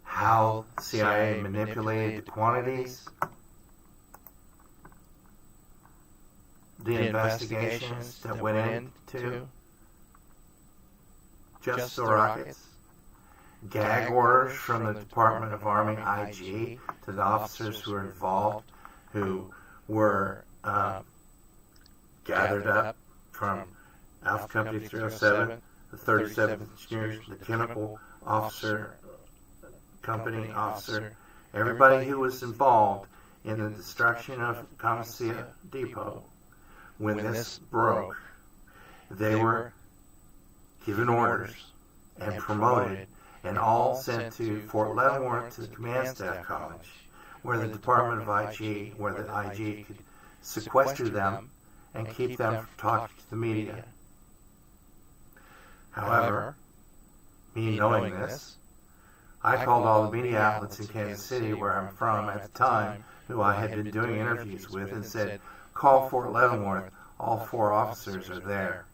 how CIA manipulated the quantities, the investigations that went into just the rockets, gag orders from the Department of Army IG to the officers who were involved, who were gathered up from Alpha Company 307, the 37th Engineers, the Chemical Officer, Company Officer, everybody who was involved in the destruction of Khamisiyah Depot. When this broke, they were given orders and promoted and all sent to Fort Leavenworth to the Command Staff College, where the Department of IG, where the IG could sequester them and keep them from talking to the media. However, me knowing this, I called all the media outlets in Kansas City, where I'm from at the time, who I had been doing interviews with, and said, call Fort Leavenworth, all 4 officers are there,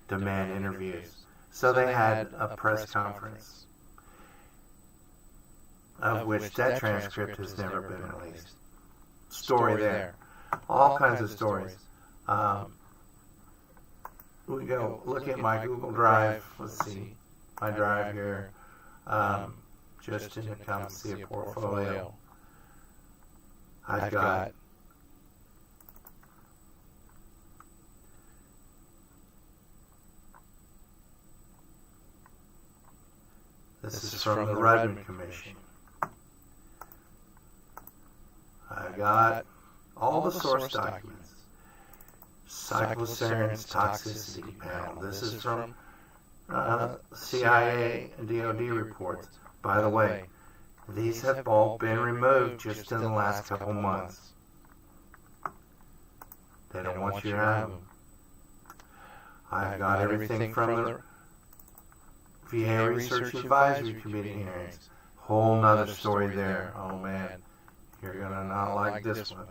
demand interviews. So they had a press conference, of which that transcript has never been released. Story there. All kinds of stories. We go look at my Google Drive. Let's see. My drive here. Just in the Khamisiyah portfolio. I've got this is from the Rudman Commission. I got all the source documents. Cyclosarin's toxicity panel. This is from CIA and DOD reports. By the way, these have all been removed just in the last couple months. They don't want you to have them. I've got everything from the VA Research Advisory Committee hearings. Whole nother story there. Oh man, you're gonna not like this one.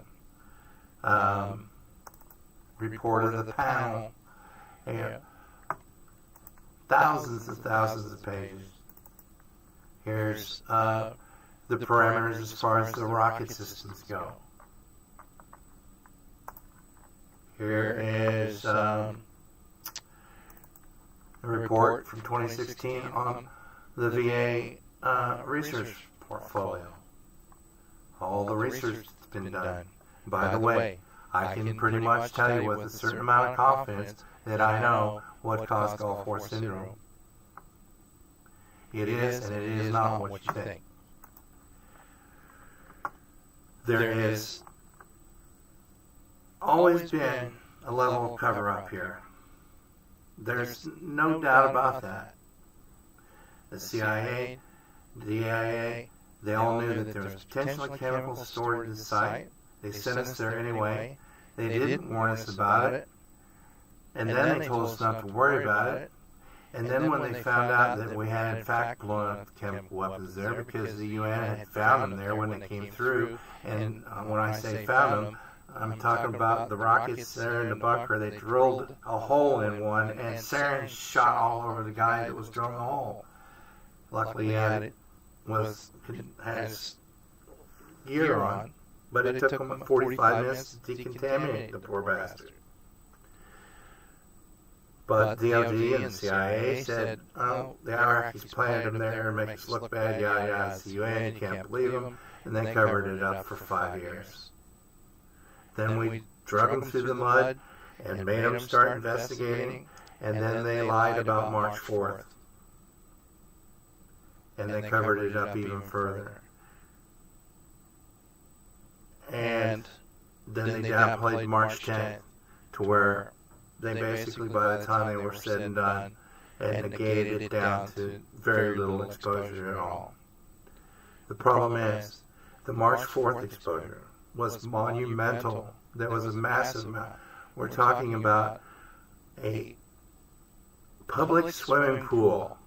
Report of the panel. Yeah. Thousands and thousands of pages. Here's the parameters as far as the rocket systems go. Here is a report from 2016 on the VA research portfolio. All the research that's been done. By the way, I can pretty much tell you with a certain amount of confidence that I know what caused Gulf War syndrome. It is, and it is not what you think. There has always been a level of cover-up here. There's no doubt about that. The CIA, the DIA, they all knew that there was potential chemicals stored at the site. They sent us there anyway. They didn't warn us about it. And then they told us not to worry about it. And then when they found out that we had in fact blown up the chemical weapons there, because the UN had found them there when they came through, and when I say found them, I'm talking about the rockets there in the bunker. They drilled a hole in one, and sarin shot all over the guy that was drilling the hole. Luckily, he had his gear on, but it took him 45 minutes to decontaminate the poor bastard. But the DOD and the CIA said, oh, the Iraqis planted them there to make us look bad, yada yada. It's the UN, you can't believe them. And they covered it up for 5 years. Then we drug them through the mud and made them start investigating, and then they lied about March 4th. And they covered it up even further. And then they downplayed March 10th to where they basically, by the time they were said and done, and negated it down to very little exposure at all. The problem is The March 4th exposure was monumental. There was a massive amount. We're talking about a public swimming pool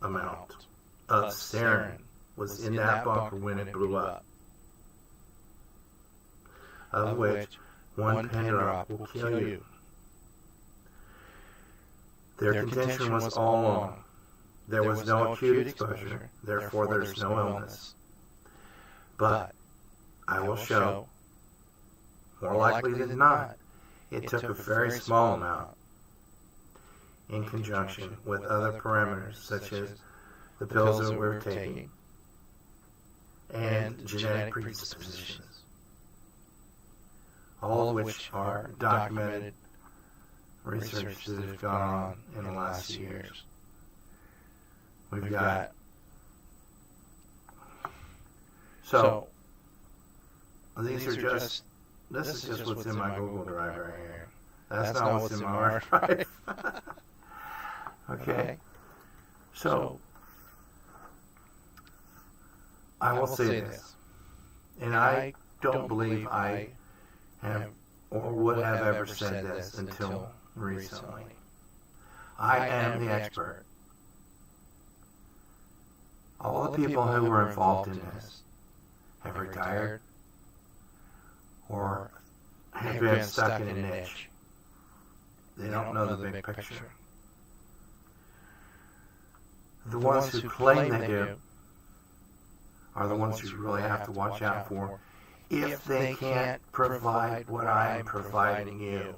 amount of sarin was in that bunker when it blew up, of which one pen drop will kill you. Their contention was all along. There was no acute exposure, therefore there's no illness. But I will show, more likely than not, it took a very small amount in conjunction with other parameters such as the pills that we were taking and genetic predispositions, all of which are documented research that has gone on in the last few years. We've got so these are just, this is just what's in my Google Drive right here. That's not what's in my hard drive. Okay, so I will say this, and I don't believe I have or would have ever said this until recently. I am the expert. All the people who were involved in this have retired or have been stuck in a niche. They don't know the big picture. The ones who claim they do are the ones you really have to watch out for if they can't provide what I'm providing you.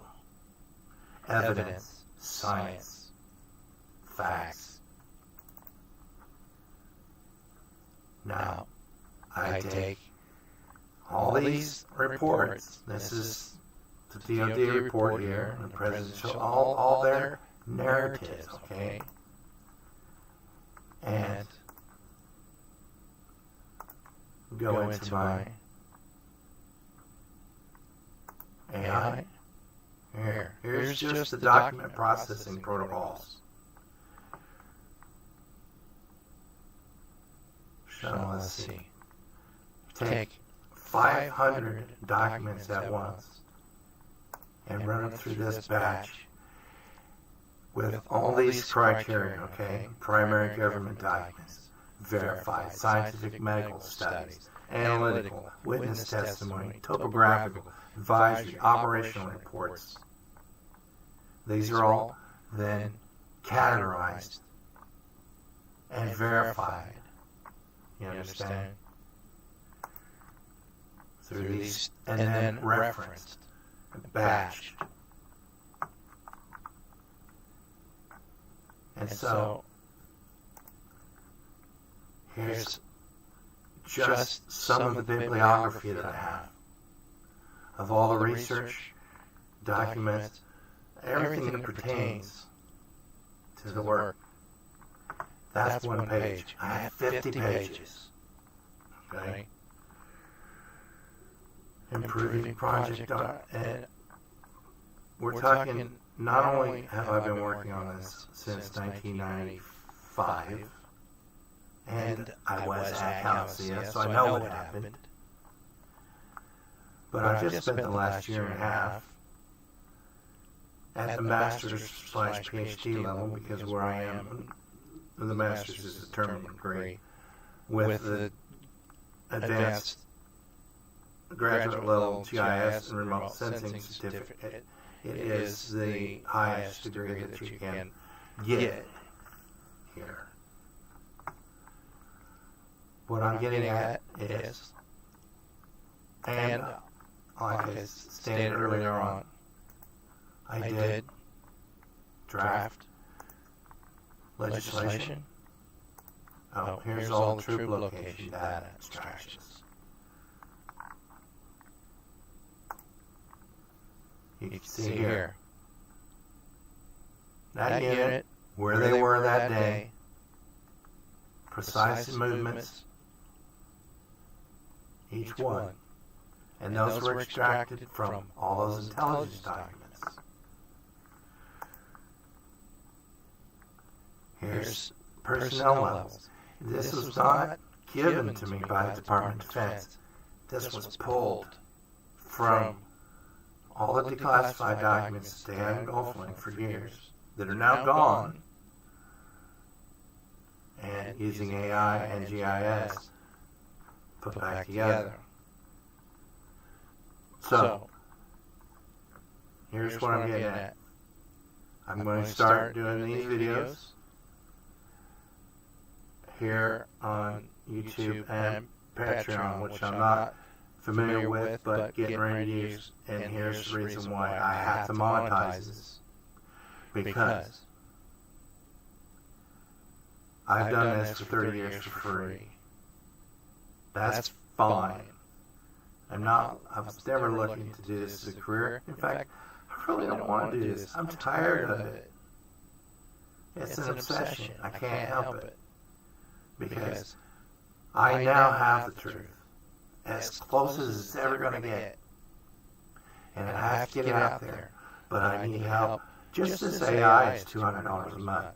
Evidence, science, facts. Now, I take all these reports, this is the DoD report here, the presidential, all their narratives, okay? And go into my AI. Here's just the document processing protocols. So let's see. Take 500 documents at once and run them through this batch with all these criteria, okay? Primary government documents, verified scientific medical studies, analytical, witness testimony, topographical, advisory, operational reports. These are all then categorized and verified. You understand? Through these, and then referenced, batched. And so, here's just some of the bibliography that I have of all the research, documents, everything that pertains to the work. That's one page. I have 50 pages. Okay? Improving project, and we're talking, not only have I been working on this since 1995, and I was at Khamisiyah, so I know what happened, but I've just spent the last year and a half at the master's/PhD level, because where I am, the master's is a terminal degree, with the advanced graduate level GIS and remote sensing certificate. It is the highest degree that you can get here. What I'm getting at is, and like I stated earlier on, I did draft legislation. Oh, here's all the troop location data abstractions. You can see here that unit, where they were that day, precise movements, each one, and those were extracted from all those intelligence documents. Here's personnel levels. This was not given to me by the Department of Defense. This was pulled from all the declassified documents that they had in Gulflink for years that are now gone, and using AI and GIS put back together. So, here's what I'm getting at. I'm going to start doing these videos here on YouTube and Patreon, which I'm not familiar with, but getting ready to use. And here's the reason why I have to monetize this. Because I've done this for 30 years for free. That's fine. I was never looking to do this as a career. In fact, I really don't want to do this. I'm tired of it. It's an obsession. I can't help it. Because I now have the truth. As close as it's ever going to get. And I have to get it out there. But I need help. Just this AI is $200 a month.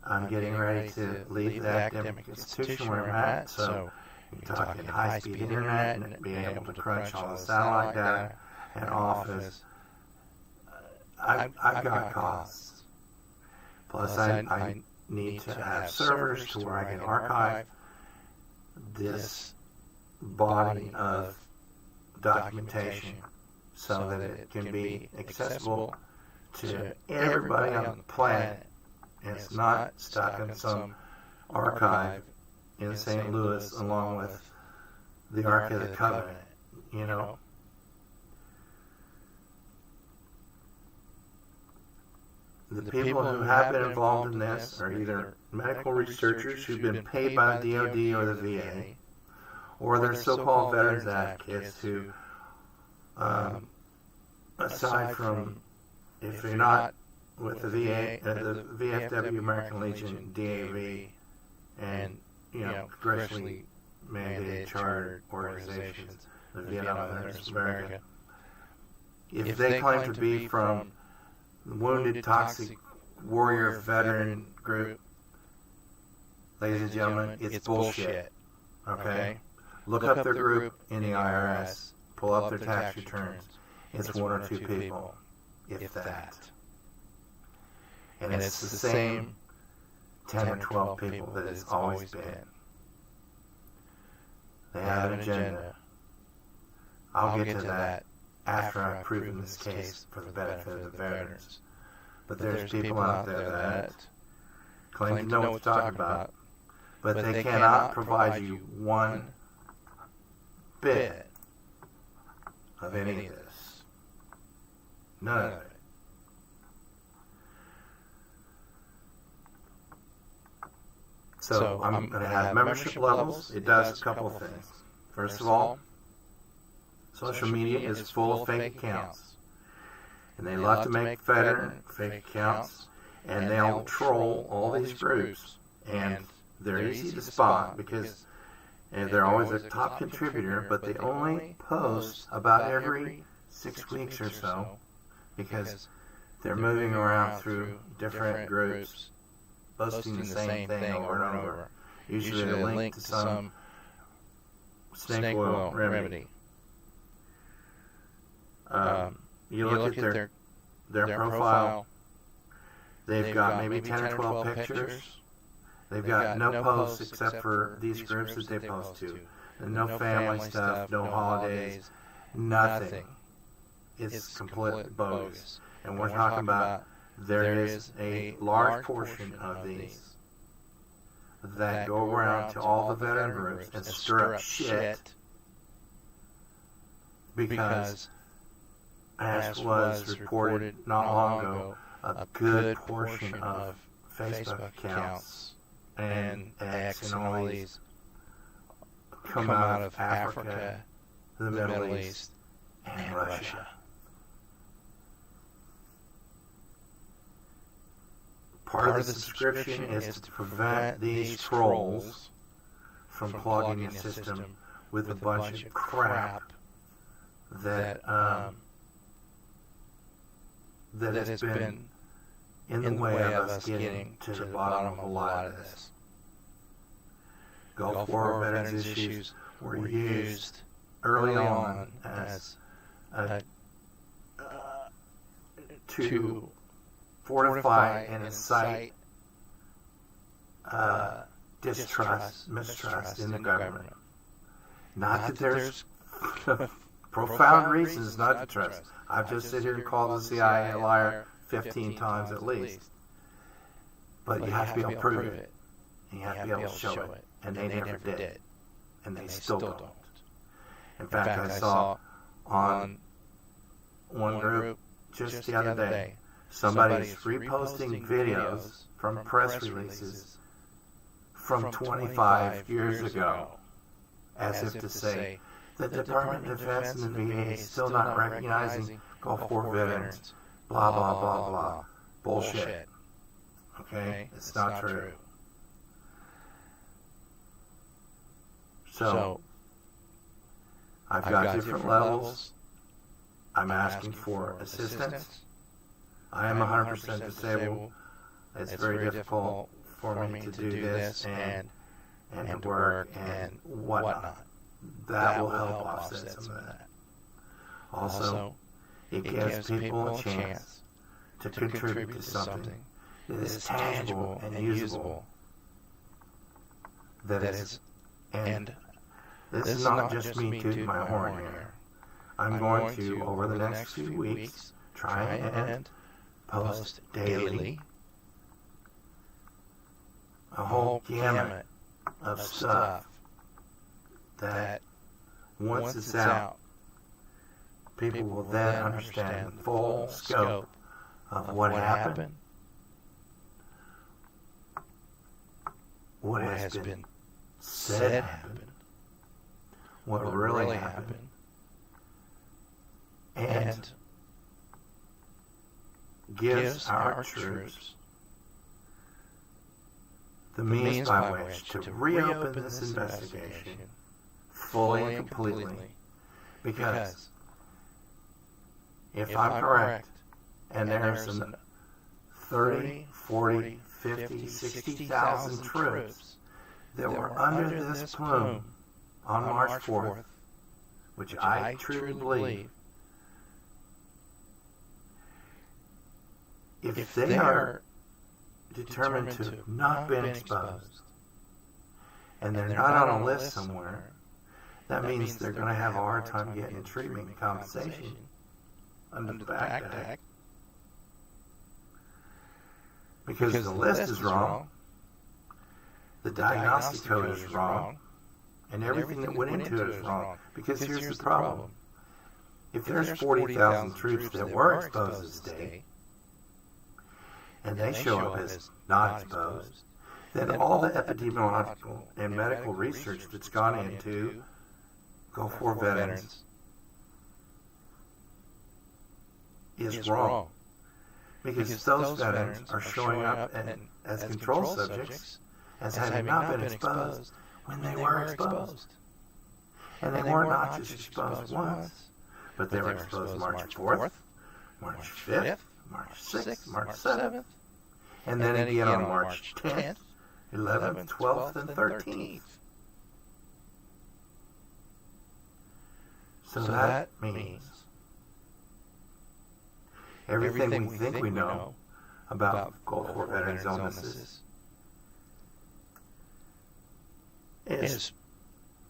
I'm getting ready to leave the academic institution where I'm at, so you're talking high-speed internet and being able to crunch all the satellite data and office. I've got costs. Plus, I need to have servers to where I can archive this body of documentation so that it can be accessible to everybody on the planet. And it's not stuck in some archive in St. Louis along with the Ark of the Covenant, you know. The people who have been involved in this are either medical researchers who've been paid by the DoD or the VA, or they're so-called veterans advocates who, aside from, if you're not with the VA, the VFW, American Legion, DAV, and, you know, congressionally mandated chartered organizations, the Vietnam Veterans of America, if they claim to be from the Wounded Toxic Warrior Veteran Group, ladies and gentlemen, it's bullshit, okay? Look up their group in the IRS, pull up their tax returns. It's one or two people, if that. And it's the same 10 or 12 people that it's always been. They have an agenda. I'll get to that after I've proven this case for the benefit of the veterans. But there's people out there that claim to know what they're talking about, but they cannot provide you one bit of any of this. None of it. So I'm going to have membership levels. It does a couple of things. First of all, social media is full of fake accounts. And they love to make veteran fake accounts. And they'll troll all these groups. And they're easy to spot because they're always a top contributor, but they only post about every 6 weeks or so because they're moving around through different groups, posting the same thing over and over. Usually a link to some snake oil remedy. You look at their profile, they've got maybe 10 or 12 pictures. They've got no posts except for these groups that they post to. And no family stuff, no holidays, nothing. It's completely bogus. And we're talking about there is a large portion of these that go around to all the veteran groups and stir up shit because, as was reported not long ago, a good portion of Facebook accounts and X and all these come out of Africa, the Middle East, and Russia. Part of the subscription is to prevent these trolls from clogging the system with a bunch of crap that has been in the way of us getting to the bottom of a lot of this. Gulf War veterans issues were used early on as to fortify and incite distrust, mistrust in the government. Not that there's profound reasons not to trust. I've just sit here and called the CIA a liar 15 times at least. But you have to be able to prove it. And you have to be able to show it. And they never did. And they still don't. In fact, I saw on one group just the other day, somebody's reposting videos from press releases from 25 years ago, as if to say, the Department of Defense and the VA is still not recognizing Gulf War veterans, blah, blah, blah, blah. Bullshit. Okay? It's not true. So, I've got different levels. I'm asking for assistance. I am 100% disabled. It's very difficult for me to do this and to work and whatnot. That will help offset some of that. Also, it gives people a chance to contribute to something that is tangible and usable. And this is not just me tooting my horn here. I'm going to, over the next few weeks, try and post daily a whole gamut of stuff that, once it's out, people will then understand the full scope of what happened, what has been said happened, what really happened, and gives our troops the means by which to reopen this investigation fully and completely. Because if I'm correct, and there's some 30, 40, 50, 60,000 troops that were under this plume on March 4th, which I truly believe, if they are determined to have not been exposed, and they're not on a list somewhere, that means they're going to have a hard time getting treatment and compensation under the Back Act. Because the list is wrong, the diagnostic code is wrong, and everything that went into it is wrong. Because here's the problem. If there's 40,000 troops that were exposed this day, and they show up as not exposed, then all the epidemiological and medical research that's gone into Gulf War veterans is wrong. Because those veterans are showing up as control subjects as having not been exposed when they were exposed. And they were not just exposed once, but they were exposed March 4th, March 5th, March 6th, March 7th, and then again on March 10th, 11th, 12th, and 13th. So that means everything we think we know about Gulf War veterans' illnesses is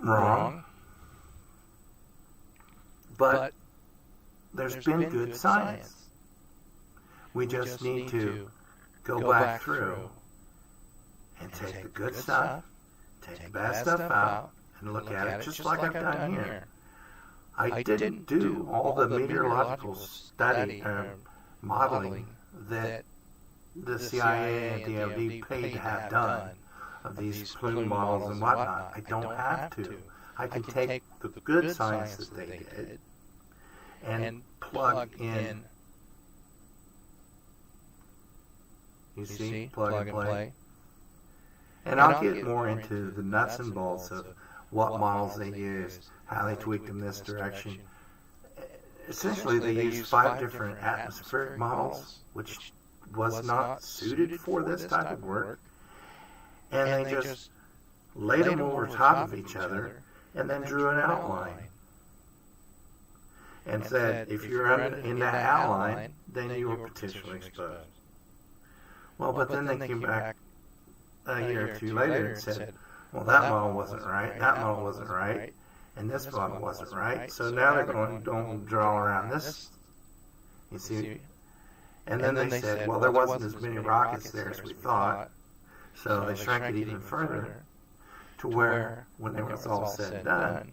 wrong, but there's been good science. We just need to go back through and take the good stuff, take the bad stuff out, and look at it just like I've done here. I didn't do all the meteorological study modeling that the CIA and DoD paid to have done of these plume models and whatnot. I don't have to. I can take the good science that they did and plug in. You see, plug and play. And I'll get more into the nuts and bolts of what models they used, how they tweaked them this direction. Essentially, they used 5 different atmospheric models, which was not suited for this type of work. And they just laid them over top of each other, and then drew an outline. And said, if you're in that outline, then you were potentially exposed. Well, but then they came back a year or two later and said, well, that model wasn't right, that model wasn't right, and this model wasn't right, so now they're going, don't draw around this, you see. And then they said, well, there wasn't as many rockets there as we thought, so they shrank it even further, to where, when it was all said and done,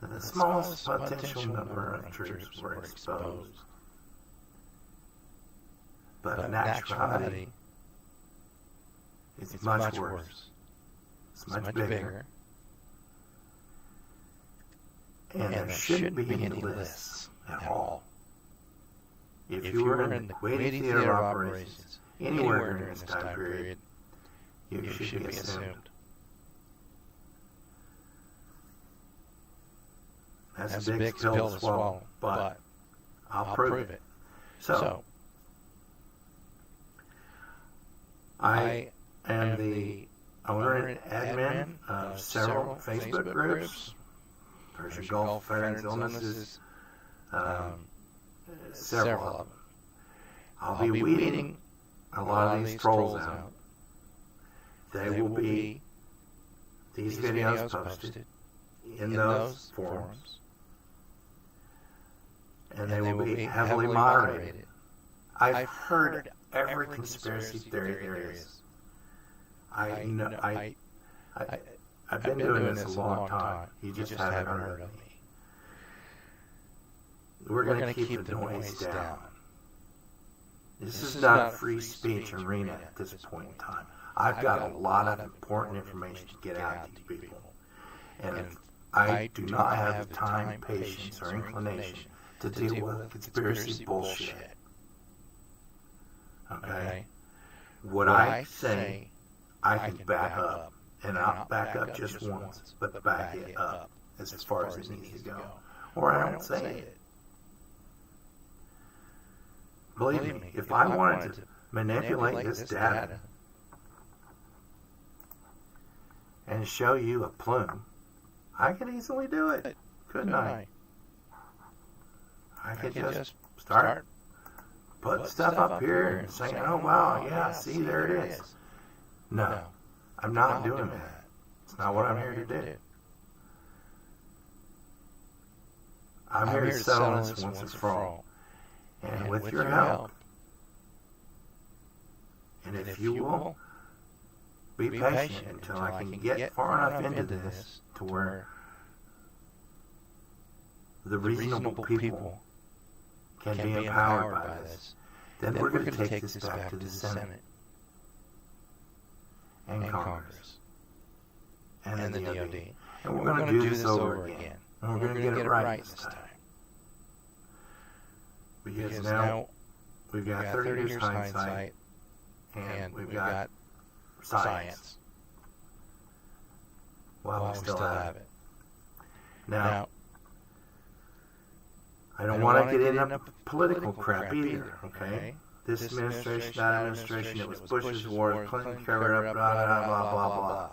the smallest potential number of troops were exposed. But in actuality, it's much worse. It's much bigger. And there shouldn't be any lists at all. If you were in the Kuwaiti theater of operations anywhere during this time period, you should be assumed. That's a big pill to swallow, but I'll prove it. So, I am the owner and admin of several Facebook groups, Persian Gulf Veterans Illnesses, several of them. I'll be weeding a lot of these trolls out. There will be these videos posted in those forums. And they will be heavily moderated. I've heard every conspiracy theory there is. I've been doing this a long time. You just haven't heard of me. We're going to keep the noise down. This is not a free speech arena at this point in time. I've got a lot of important information to get out to these people. And I do not have the time, patience, or inclination to deal with conspiracy bullshit. Okay? What I say, I can back up. And not back up just once, but back it up as far as it needs to go. Or I don't say it. Believe me, if I wanted to manipulate this data and show you a plume, I could easily do it, couldn't I? I could just start putting stuff up here and saying, oh wow, yeah, see, there it is. No, I'm not doing that. It's not what I'm here to do. I'm here to settle this once and for all. And with your help, and if you will be patient until I can get far enough into this to where the reasonable people can be empowered by this, then we're going to take this back to the Senate and Congress and the DOD. And we're going to do this over again. And we're going to get it right this time. Because now we've got 30 years hindsight and we've got science. Well, we still have it. Now, I don't want to get into political crap either, okay? This administration, that administration, it was Bush's war, Clinton covered up, blah, blah, blah, blah, blah.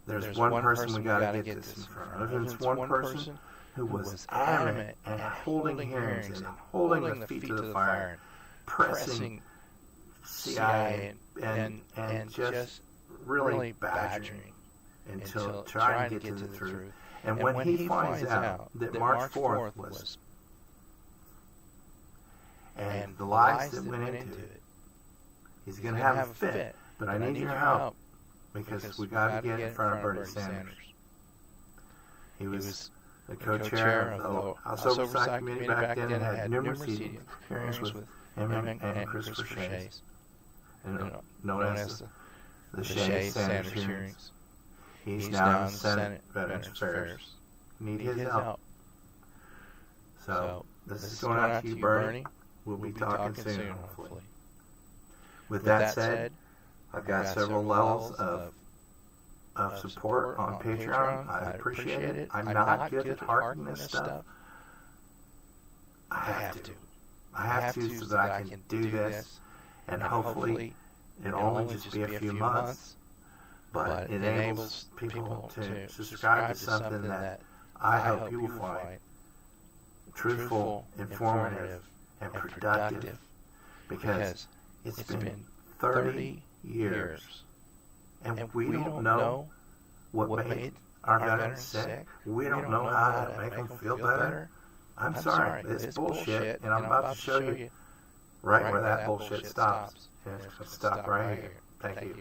There's one person we got to get this in front of, and it's one person who was adamant and holding hearings and holding the feet to the fire, pressing CIA and just really badgering until trying to get to the truth. And when he finds out that March 4th was, and the lies that went into it, he's going to have a fit. But I need your help because we got to get in front of Bernie Sanders. He was the co-chair of the House Oversight Committee back then and had numerous hearings with him and Christopher Shays, known as the Shays-Sanders hearings. He's now in the Senate Veterans Affairs. Need his help. So, this is going out to you, Bernie. We'll be talking soon, hopefully. With that said, I've got several levels of support on Patreon. I appreciate it. I'm not good at harking this stuff. I have to. I have to so that I can do this, and hopefully it'll only just be a few months. but it enables people to subscribe to something that I hope you will find truthful, informative, and productive, because it's been 30 years, and we don't know what made our veterans sick. We don't know how to make them feel better. I'm sorry, it's bullshit, and I'm about to show you right where that bullshit stops. And it's going to stop right here. Thank you.